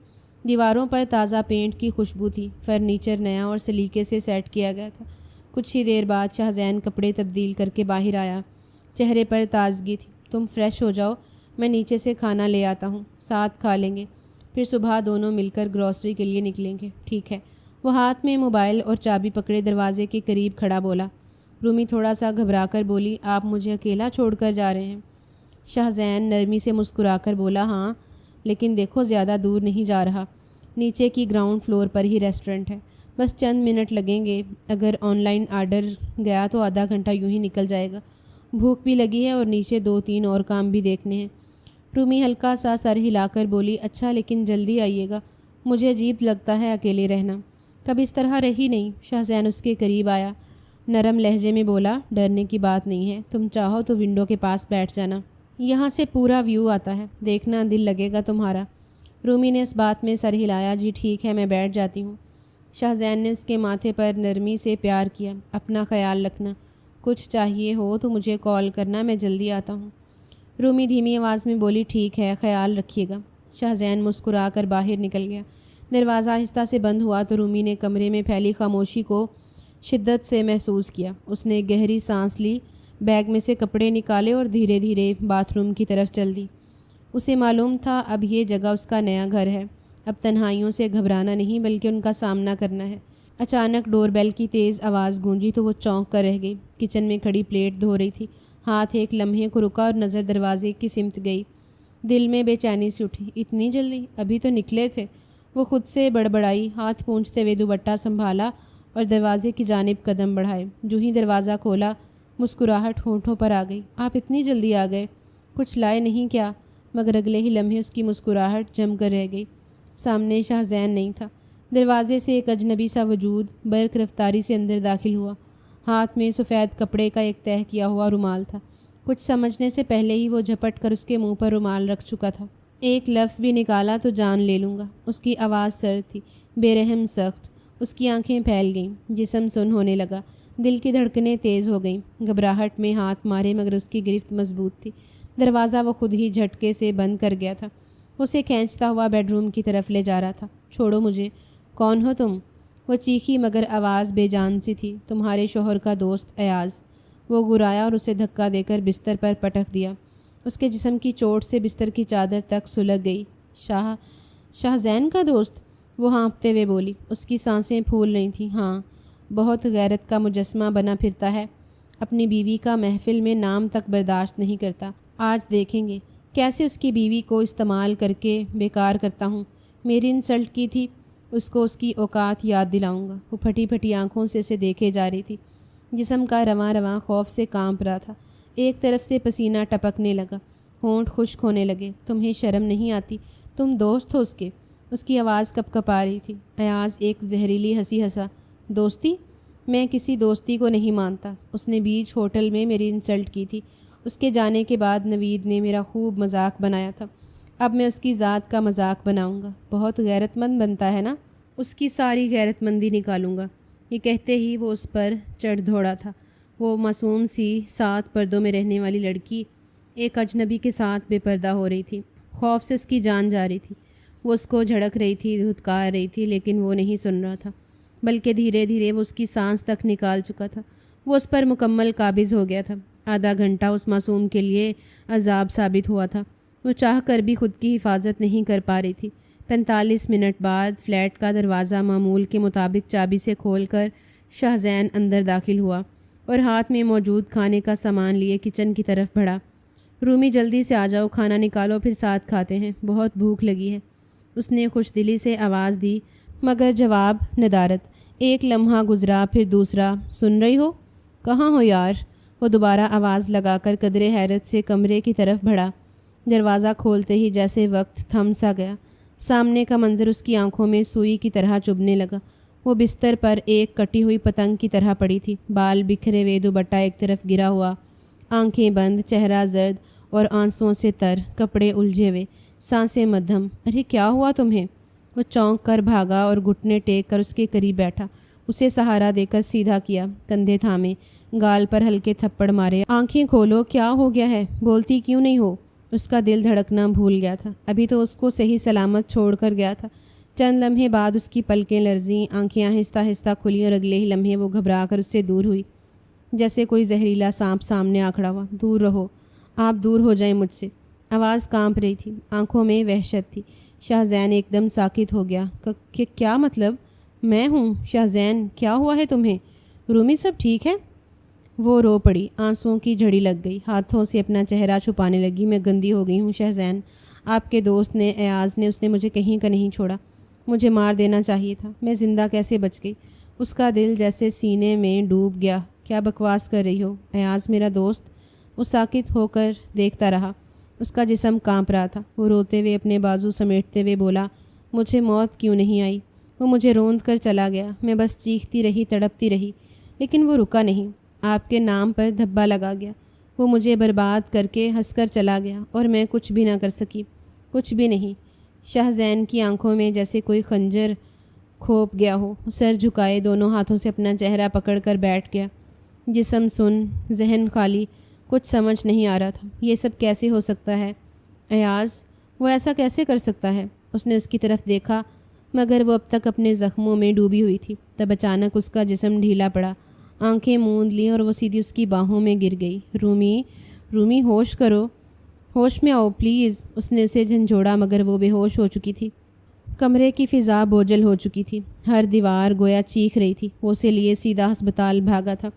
دیواروں پر تازہ پینٹ کی خوشبو تھی، فرنیچر نیا اور سلیقے سے سیٹ کیا گیا تھا۔ کچھ ہی دیر بعد شاہزین کپڑے تبدیل کر کے باہر آیا، چہرے پر تازگی تھی۔ تم فریش ہو جاؤ، میں نیچے سے کھانا لے آتا ہوں، ساتھ کھا لیں گے، پھر صبح دونوں مل کر گروسری کے لیے نکلیں گے، ٹھیک ہے؟ وہ ہاتھ میں موبائل اور چابی پکڑے دروازے کے قریب کھڑا بولا۔ رومی تھوڑا سا گھبرا کر بولی، آپ مجھے اکیلا چھوڑ کر جا رہے ہیں؟ شاہزین نرمی سے مسکرا کر بولا، ہاں، لیکن دیکھو زیادہ دور نہیں جا رہا، نیچے کی گراؤنڈ فلور پر ہی ریسٹورنٹ ہے، بس چند منٹ لگیں گے، اگر آن لائن آرڈر گیا تو آدھا گھنٹہ یوں ہی نکل جائے گا، بھوک بھی لگی ہے اور نیچے 2-3 اور کام بھی دیکھنے ہیں۔ رومی ہلکا سا سر ہلا کر بولی، اچھا لیکن جلدی آئیے گا، مجھے عجیب لگتا ہے اکیلے رہنا، کبھی اس طرح رہی نہیں۔ شاہزین اس کے قریب آیا، نرم لہجے میں بولا، ڈرنے کی بات نہیں ہے، تم چاہو تو ونڈو کے پاس بیٹھ جانا، یہاں سے پورا ویو آتا ہے، دیکھنا دل لگے گا تمہارا۔ رومی نے اس بات میں سر ہلایا، جی ٹھیک ہے، میں بیٹھ جاتی ہوں۔ شاہزین نے اس کے ماتھے پر نرمی سے پیار کیا، اپنا خیال رکھنا، کچھ چاہیے ہو تو مجھے کال کرنا، میں جلدی آتا ہوں۔ رومی دھیمی آواز میں بولی، ٹھیک ہے، خیال رکھیے گا۔ شاہزین مسکرا کر باہر نکل گیا۔ دروازہ آہستہ سے بند ہوا تو رومی نے کمرے میں پھیلی خاموشی کو شدت سے محسوس کیا۔ اس نے گہری سانس لی، بیگ میں سے کپڑے نکالے اور دھیرے دھیرے باتھ روم کی طرف چل دی۔ اسے معلوم تھا اب یہ جگہ اس کا نیا گھر ہے۔ اب تنہائیوں سے گھبرانا نہیں بلکہ ان کا سامنا کرنا ہے۔ اچانک ڈور بیل کی تیز آواز گونجی تو وہ چونک کر رہ گئی۔ کچن میں کھڑی پلیٹ دھو رہی تھی۔ ہاتھ ایک لمحے کو رکا اور نظر دروازے کی سمت گئی۔ دل میں بے چینی سے اٹھی۔ اتنی جلدی؟ ابھی تو نکلے تھے۔ وہ خود سے بڑبڑائی، ہاتھ پونچھتے ہوئے دوپٹہ سنبھالا اور دروازے کی جانب قدم بڑھائے۔ جو ہی دروازہ کھولا مسکراہٹ ہونٹوں پر آ گئی۔ آپ اتنی جلدی آ گئے؟ کچھ لائے نہیں کیا؟ مگر اگلے ہی لمحے اس کی مسکراہٹ جم کر رہ گئی۔ سامنے شاہزین نہیں تھا۔ دروازے سے ایک اجنبی سا وجود برق رفتاری سے اندر داخل ہوا۔ ہاتھ میں سفید کپڑے کا ایک تہہ کیا ہوا رومال تھا۔ کچھ سمجھنے سے پہلے ہی وہ جھپٹ کر اس کے منہ پر رومال رکھ چکا تھا۔ ایک لفظ بھی نکالا تو جان لے لوں گا۔ اس کی آواز سرد تھی، بے رحم، سخت۔ اس کی آنکھیں پھیل گئیں، جسم سن ہونے لگا، دل کی دھڑکنیں تیز ہو گئیں۔ گھبراہٹ میں ہاتھ مارے مگر اس کی گرفت مضبوط تھی۔ دروازہ وہ خود ہی جھٹکے سے بند کر گیا تھا۔ اسے کھینچتا ہوا بیڈ روم کی طرف لے جا رہا تھا۔ چھوڑو مجھے۔ کون ہو تم؟ وہ چیخی مگر آواز بے جان سی تھی۔ تمہارے شوہر کا دوست ایاز۔ وہ گرایا اور اسے دھکا دے کر بستر پر پٹک دیا۔ اس کے جسم کی چوٹ سے بستر کی چادر تک سلگ گئی۔ شاہزین کا دوست؟ وہ ہانپتے ہوئے بولی۔ اس کی سانسیں پھول رہی تھیں۔ ہاں، بہت غیرت کا مجسمہ بنا پھرتا ہے۔ اپنی بیوی کا محفل میں نام تک برداشت نہیں کرتا۔ آج دیکھیں گے کیسے اس کی بیوی کو استعمال کر کے بیکار کرتا ہوں۔ میری انسلٹ کی تھی، اس کو اس کی اوقات یاد دلاؤں گا۔ وہ پھٹی پھٹی آنکھوں سے اسے دیکھے جا رہی تھی۔ جسم کا رواں رواں خوف سے کانپ رہا تھا۔ ایک طرف سے پسینہ ٹپکنے لگا، ہونٹ خشک ہونے لگے۔ تمہیں شرم نہیں آتی؟ تم دوست ہو اس کے؟ اس کی آواز کپ کپ آ رہی تھی۔ ایاز ایک زہریلی ہنسی ہنسا۔ دوستی؟ میں کسی دوستی کو نہیں مانتا۔ اس نے بیچ ہوٹل میں میری انسلٹ کی تھی۔ اس کے جانے کے بعد نوید نے میرا خوب مذاق بنایا تھا۔ اب میں اس کی ذات کا مذاق بناؤں گا۔ بہت غیرت مند بنتا ہے نا؟ اس کی ساری غیرت مندی نکالوں گا۔ یہ کہتے ہی وہ اس پر چڑھ دوڑا تھا۔ وہ معصوم سی 7 پردوں میں رہنے والی لڑکی ایک اجنبی کے ساتھ بے پردہ ہو رہی تھی۔ خوف سے اس کی جان جا رہی تھی۔ وہ اس کو جھڑک رہی تھی، دھتکار رہی تھی، لیکن وہ نہیں سن رہا تھا، بلکہ دھیرے دھیرے وہ اس کی سانس تک نکال چکا تھا۔ وہ اس پر مکمل قابض ہو گیا تھا۔ آدھا گھنٹہ اس معصوم کے لیے عذاب ثابت ہوا تھا۔ وہ چاہ کر بھی خود کی حفاظت نہیں کر پا رہی تھی۔ 45 منٹ بعد فلیٹ کا دروازہ معمول کے مطابق چابی سے کھول کر شاہزین اندر داخل ہوا اور ہاتھ میں موجود کھانے کا سامان لیے کچن کی طرف بڑھا۔ رومی جلدی سے آ جاؤ، کھانا نکالو، پھر ساتھ کھاتے ہیں، بہت بھوک لگی ہے۔ اس نے خوش دلی سے آواز دی مگر جواب ندارت۔ ایک لمحہ گزرا، پھر دوسرا۔ سن رہی ہو؟ کہاں ہو یار؟ وہ دوبارہ آواز لگا کر قدرے حیرت سے کمرے کی طرف بڑھا۔ دروازہ کھولتے ہی جیسے وقت تھم سا گیا۔ سامنے کا منظر اس کی آنکھوں میں سوئی کی طرح چبھنے لگا۔ وہ بستر پر ایک کٹی ہوئی پتنگ کی طرح پڑی تھی، بال بکھرے ہوئے، دوپٹہ ایک طرف گرا ہوا، آنکھیں بند، چہرہ زرد اور آنسوؤں سے تر، کپڑے الجھے ہوئے، سانسیں مدھم۔ ارے کیا ہوا تمہیں؟ وہ چونک کر بھاگا اور گھٹنے ٹیک کر اس کے قریب بیٹھا، اسے سہارا دے کر سیدھا کیا، کندھے تھامے، گال پر ہلکے تھپڑ مارے۔ آنکھیں کھولو، کیا ہو گیا ہے؟ بولتی کیوں نہیں ہو؟ اس کا دل دھڑکنا بھول گیا تھا۔ ابھی تو اس کو صحیح سلامت چھوڑ کر گیا تھا۔ چند لمحے بعد اس کی پلکیں لرزیں، آنکھیں آہستہ آہستہ کھلیں اور اگلے ہی لمحے وہ گھبرا کر اس سے دور ہوئی، جیسے کوئی زہریلا سانپ سامنے آ کھڑا ہوا۔ دور رہو، آپ دور ہو جائیں مجھ سے۔ آواز کانپ رہی تھی، آنکھوں میں وحشت تھی۔ شاہزین ایک دم ساکت ہو گیا۔ کیا مطلب؟ میں ہوں شاہزین، کیا ہوا ہے تمہیں؟ رومی سب ٹھیک ہے؟ وہ رو پڑی، آنسوؤں کی جھڑی لگ گئی، ہاتھوں سے اپنا چہرہ چھپانے لگی۔ میں گندی ہو گئی ہوں شاہزین، آپ کے دوست نے، ایاز نے، اس نے مجھے کہیں کا نہیں چھوڑا، مجھے مار دینا چاہیے تھا، میں زندہ کیسے بچ گئی؟ اس کا دل جیسے سینے میں ڈوب گیا۔ کیا بکواس کر رہی ہو؟ ایاز میرا دوست؟ وہ ساکت ہو کر دیکھتا رہا، اس کا جسم کانپ رہا تھا۔ وہ روتے ہوئے اپنے بازو سمیٹتے ہوئے بولا، مجھے موت کیوں نہیں آئی؟ وہ مجھے روند کر چلا گیا، میں بس چیختی رہی، تڑپتی رہی، لیکن وہ رکا نہیں۔ آپ کے نام پر دھبا لگا گیا، وہ مجھے برباد کر کے ہنس کر چلا گیا اور میں کچھ بھی نہ کر سکی، کچھ بھی نہیں۔ شاہزین کی آنکھوں میں جیسے کوئی خنجر کھوپ گیا ہو، سر جھکائے دونوں ہاتھوں سے اپنا چہرہ پکڑ کر بیٹھ گیا، جسم سن، ذہن خالی، کچھ سمجھ نہیں آ رہا تھا۔ یہ سب کیسے ہو سکتا ہے؟ ایاز، وہ ایسا کیسے کر سکتا ہے؟ اس نے اس کی طرف دیکھا، مگر وہ اب تک اپنے زخموں میں ڈوبی ہوئی تھی۔ تب اچانک اس کا جسم ڈھیلا پڑا، آنکھیں موند لیں اور وہ سیدھی اس کی باہوں میں گر گئی۔ رومی، رومی، ہوش کرو، ہوش میں آؤ پلیز۔ اس نے اسے جھنجھوڑا مگر وہ بے ہوش ہو چکی تھی۔ کمرے کی فضا بوجھل ہو چکی تھی، ہر دیوار گویا چیخ رہی تھی۔ وہ اسے لیے سیدھا ہسپتال بھاگا تھا۔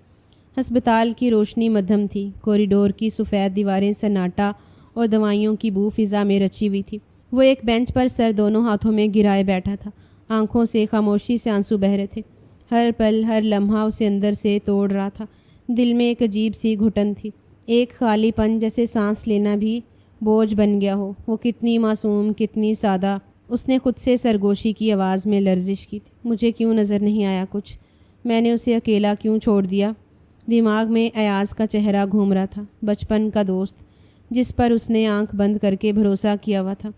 ہسپتال کی روشنی مدھم تھی، کوریڈور کی سفید دیواریں سناٹا اور دوائیوں کی بو فضا میں رچی ہوئی تھی۔ وہ ایک بینچ پر سر دونوں ہاتھوں میں گرائے بیٹھا تھا، آنکھوں سے خاموشی سے آنسو بہہ رہے تھے۔ ہر پل، ہر لمحہ اسے اندر سے توڑ رہا تھا۔ دل میں ایک عجیب سی گھٹن تھی، ایک خالی پن، جیسے سانس لینا بھی بوجھ بن گیا ہو۔ وہ کتنی معصوم، کتنی سادہ۔ اس نے خود سے سرگوشی کی آواز میں لرزش کی تھی۔ مجھے کیوں نظر نہیں آیا کچھ؟ میں نے اسے اکیلا کیوں چھوڑ دیا؟ دماغ میں ایاز کا چہرہ گھوم رہا تھا، بچپن کا دوست جس پر اس نے آنکھ بند کر کے بھروسہ کیا ہوا تھا۔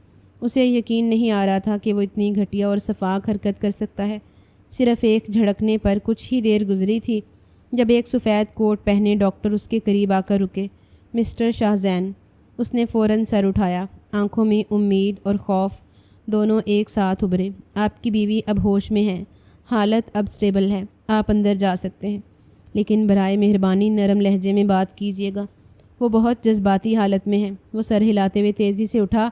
اسے یقین نہیں آ رہا تھا کہ وہ اتنی گھٹیا اور سفاک حرکت کر سکتا ہے۔ صرف ایک جھڑکنے پر کچھ ہی دیر گزری تھی جب ایک سفید کوٹ پہنے ڈاکٹر اس کے قریب آ کر رکے۔ مسٹر شاہزین۔ اس نے فوراً سر اٹھایا، آنکھوں میں امید اور خوف دونوں ایک ساتھ ابھرے۔ آپ کی بیوی اب ہوش میں ہے، حالت اب سٹیبل ہے، آپ اندر جا سکتے ہیں، لیکن برائے مہربانی نرم لہجے میں بات کیجیے گا۔ وہ بہت جذباتی حالت میں ہے۔ وہ سر ہلاتے ہوئے تیزی سے اٹھا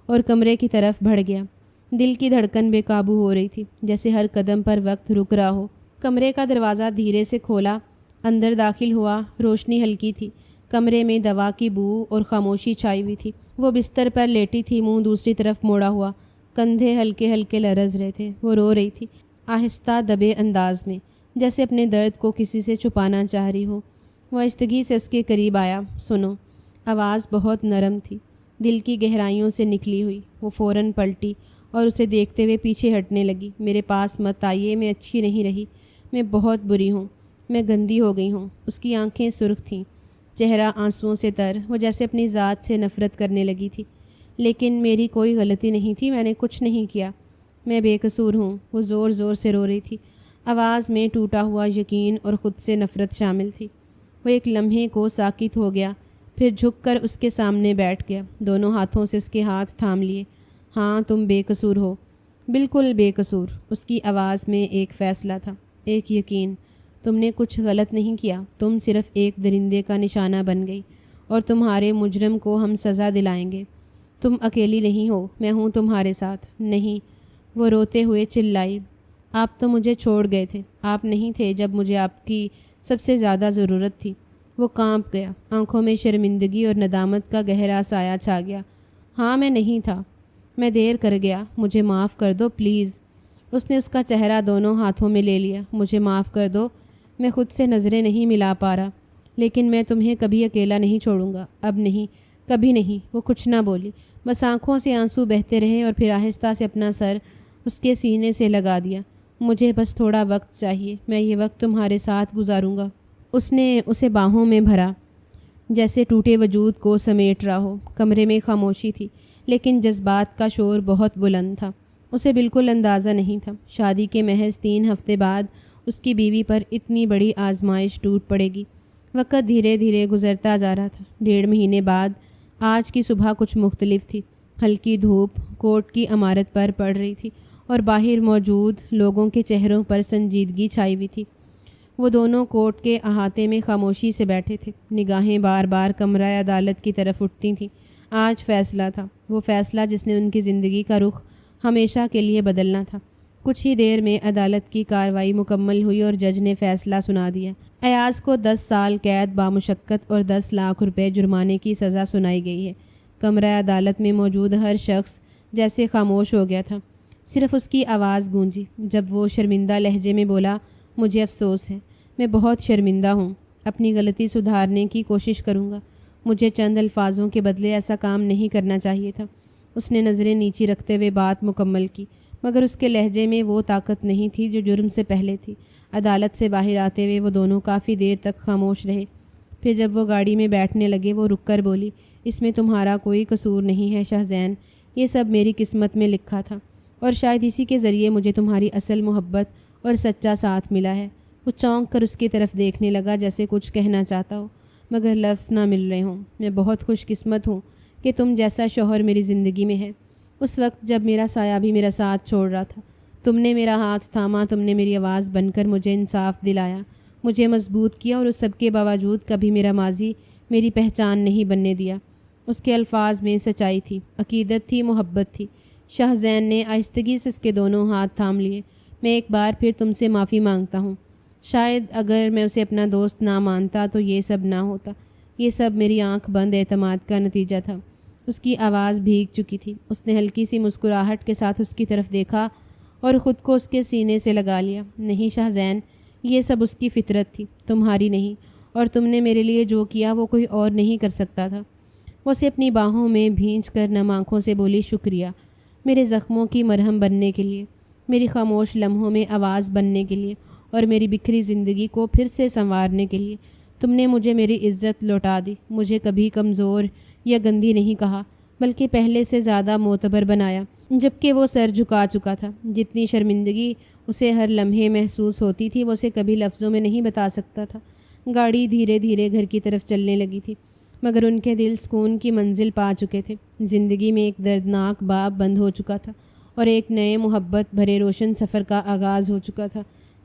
اور کمرے کی طرف بڑھ گیا۔ دل کی دھڑکن بے قابو ہو رہی تھی، جیسے ہر قدم پر وقت رک رہا ہو۔ کمرے کا دروازہ دھیرے سے کھولا، اندر داخل ہوا۔ روشنی ہلکی تھی، کمرے میں دوا کی بو اور خاموشی چھائی ہوئی تھی۔ وہ بستر پر لیٹی تھی، منہ دوسری طرف موڑا ہوا، کندھے ہلکے ہلکے لرز رہے تھے۔ وہ رو رہی تھی، آہستہ دبے انداز میں، جیسے اپنے درد کو کسی سے چھپانا چاہ رہی ہو۔ وہ آہستگی سے اس کے قریب آیا۔ سنو۔ آواز بہت نرم تھی، دل کی گہرائیوں سے نکلی ہوئی۔ وہ فوراً پلٹی اور اسے دیکھتے ہوئے پیچھے ہٹنے لگی۔ میرے پاس مت آئیے، میں اچھی نہیں رہی، میں بہت بری ہوں، میں گندی ہو گئی ہوں۔ اس کی آنکھیں سرخ تھیں، چہرہ آنسوؤں سے تر۔ وہ جیسے اپنی ذات سے نفرت کرنے لگی تھی۔ لیکن میری کوئی غلطی نہیں تھی، میں نے کچھ نہیں کیا، میں بے قصور ہوں۔ وہ زور زور سے رو رہی تھی، آواز میں ٹوٹا ہوا یقین اور خود سے نفرت شامل تھی۔ وہ ایک لمحے کو ساکت ہو گیا، پھر جھک کر اس کے سامنے بیٹھ گیا، دونوں ہاتھوں سے اس کے ہاتھ تھام لیے۔ ہاں، تم بے قصور ہو، بالکل بے قصور۔ اس کی آواز میں ایک فیصلہ تھا، ایک یقین۔ تم نے کچھ غلط نہیں کیا، تم صرف ایک درندے کا نشانہ بن گئی، اور تمہارے مجرم کو ہم سزا دلائیں گے۔ تم اکیلی نہیں ہو، میں ہوں تمہارے ساتھ۔ نہیں، وہ روتے ہوئے چلائی، آپ تو مجھے چھوڑ گئے تھے، آپ نہیں تھے جب مجھے آپ کی سب سے زیادہ ضرورت تھی۔ وہ کانپ گیا، آنکھوں میں شرمندگی اور ندامت کا گہرا سایہ چھا گیا۔ ہاں، میں نہیں تھا، میں دیر کر گیا، مجھے معاف کر دو پلیز۔ اس نے اس کا چہرہ دونوں ہاتھوں میں لے لیا۔ مجھے معاف کر دو، میں خود سے نظریں نہیں ملا پا رہا، لیکن میں تمہیں کبھی اکیلا نہیں چھوڑوں گا، اب نہیں، کبھی نہیں۔ وہ کچھ نہ بولی، بس آنکھوں سے آنسو بہتے رہے اور پھر آہستہ سے اپنا سر اس کے سینے سے لگا دیا۔ مجھے بس تھوڑا وقت چاہیے، میں یہ وقت تمہارے ساتھ گزاروں گا۔ اس نے اسے باہوں میں بھرا، جیسے ٹوٹے وجود کو سمیٹ رہا ہو۔ کمرے میں خاموشی تھی، لیکن جذبات کا شور بہت بلند تھا۔ اسے بالکل اندازہ نہیں تھا شادی کے محض 3 ہفتے بعد اس کی بیوی پر اتنی بڑی آزمائش ٹوٹ پڑے گی۔ وقت دھیرے دھیرے گزرتا جا رہا تھا۔ 1.5 مہینے بعد آج کی صبح کچھ مختلف تھی۔ ہلکی دھوپ کوٹ کی عمارت پر پڑ رہی تھی اور باہر موجود لوگوں کے چہروں پر سنجیدگی چھائی ہوئی تھی۔ وہ دونوں کوٹ کے احاطے میں خاموشی سے بیٹھے تھے، نگاہیں بار بار کمرہ عدالت کی طرف اٹھتی تھیں۔ آج فیصلہ تھا، وہ فیصلہ جس نے ان کی زندگی کا رخ ہمیشہ کے لیے بدلنا تھا۔ کچھ ہی دیر میں عدالت کی کارروائی مکمل ہوئی اور جج نے فیصلہ سنا دیا۔ ایاز کو 10 سال قید بامشقت اور 10 لاکھ روپے جرمانے کی سزا سنائی گئی ہے۔ کمرہ عدالت میں موجود ہر شخص جیسے خاموش ہو گیا تھا، صرف اس کی آواز گونجی جب وہ شرمندہ لہجے میں بولا، مجھے افسوس ہے، میں بہت شرمندہ ہوں، اپنی غلطی سدھارنے کی کوشش کروں گا، مجھے چند الفاظوں کے بدلے ایسا کام نہیں کرنا چاہیے تھا۔ اس نے نظریں نیچی رکھتے ہوئے بات مکمل کی، مگر اس کے لہجے میں وہ طاقت نہیں تھی جو جرم سے پہلے تھی۔ عدالت سے باہر آتے ہوئے وہ دونوں کافی دیر تک خاموش رہے۔ پھر جب وہ گاڑی میں بیٹھنے لگے، وہ رک کر بولی، اس میں تمہارا کوئی قصور نہیں ہے شاہزین، یہ سب میری قسمت میں لکھا تھا، اور شاید اسی کے ذریعے مجھے تمہاری اصل محبت اور سچا ساتھ ملا ہے۔ وہ چونک کر اس کی طرف دیکھنے لگا، جیسے کچھ کہنا چاہتا ہو مگر لفظ نہ مل رہے ہوں۔ میں بہت خوش قسمت ہوں کہ تم جیسا شوہر میری زندگی میں ہے۔ اس وقت جب میرا سایہ بھی میرا ساتھ چھوڑ رہا تھا تم نے میرا ہاتھ تھاما، تم نے میری آواز بن کر مجھے انصاف دلایا، مجھے مضبوط کیا، اور اس سب کے باوجود کبھی میرا ماضی میری پہچان نہیں بننے دیا۔ اس کے الفاظ میں سچائی تھی، عقیدت تھی، محبت تھی۔ شاہ زین نے آہستگی سے اس کے دونوں ہاتھ تھام لیے۔ میں ایک بار پھر تم سے معافی مانگتا ہوں۔ شاید اگر میں اسے اپنا دوست نہ مانتا تو یہ سب نہ ہوتا۔ یہ سب میری آنکھ بند اعتماد کا نتیجہ تھا۔ اس کی آواز بھیگ چکی تھی۔ اس نے ہلکی سی مسکراہٹ کے ساتھ اس کی طرف دیکھا اور خود کو اس کے سینے سے لگا لیا۔ نہیں شاہ زین، یہ سب اس کی فطرت تھی، تمہاری نہیں، اور تم نے میرے لیے جو کیا وہ کوئی اور نہیں کر سکتا تھا۔ وہ اسے اپنی باہوں میں بھینچ کر نم آنکھوں سے بولی، شکریہ، میرے زخموں کی مرہم بننے کے لیے، میری خاموش لمحوں میں آواز بننے کے لیے، اور میری بکھری زندگی کو پھر سے سنوارنے کے لیے۔ تم نے مجھے میری عزت لوٹا دی، مجھے کبھی کمزور یا گندی نہیں کہا، بلکہ پہلے سے زیادہ معتبر بنایا۔ جبکہ وہ سر جھکا چکا تھا۔ جتنی شرمندگی اسے ہر لمحے محسوس ہوتی تھی وہ اسے کبھی لفظوں میں نہیں بتا سکتا تھا۔ گاڑی دھیرے دھیرے گھر کی طرف چلنے لگی تھی، مگر ان کے دل سکون کی منزل پا چکے تھے۔ زندگی میں ایک دردناک باب بند ہو چکا تھا اور ایک نئے محبت بھرے روشن سفر کا آغاز ہو چکا تھا،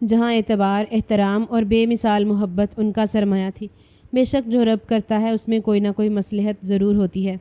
جہاں اعتبار، احترام اور بے مثال محبت ان کا سرمایہ تھی۔ بے شک جو رب کرتا ہے اس میں کوئی نہ کوئی مصلحت ضرور ہوتی ہے۔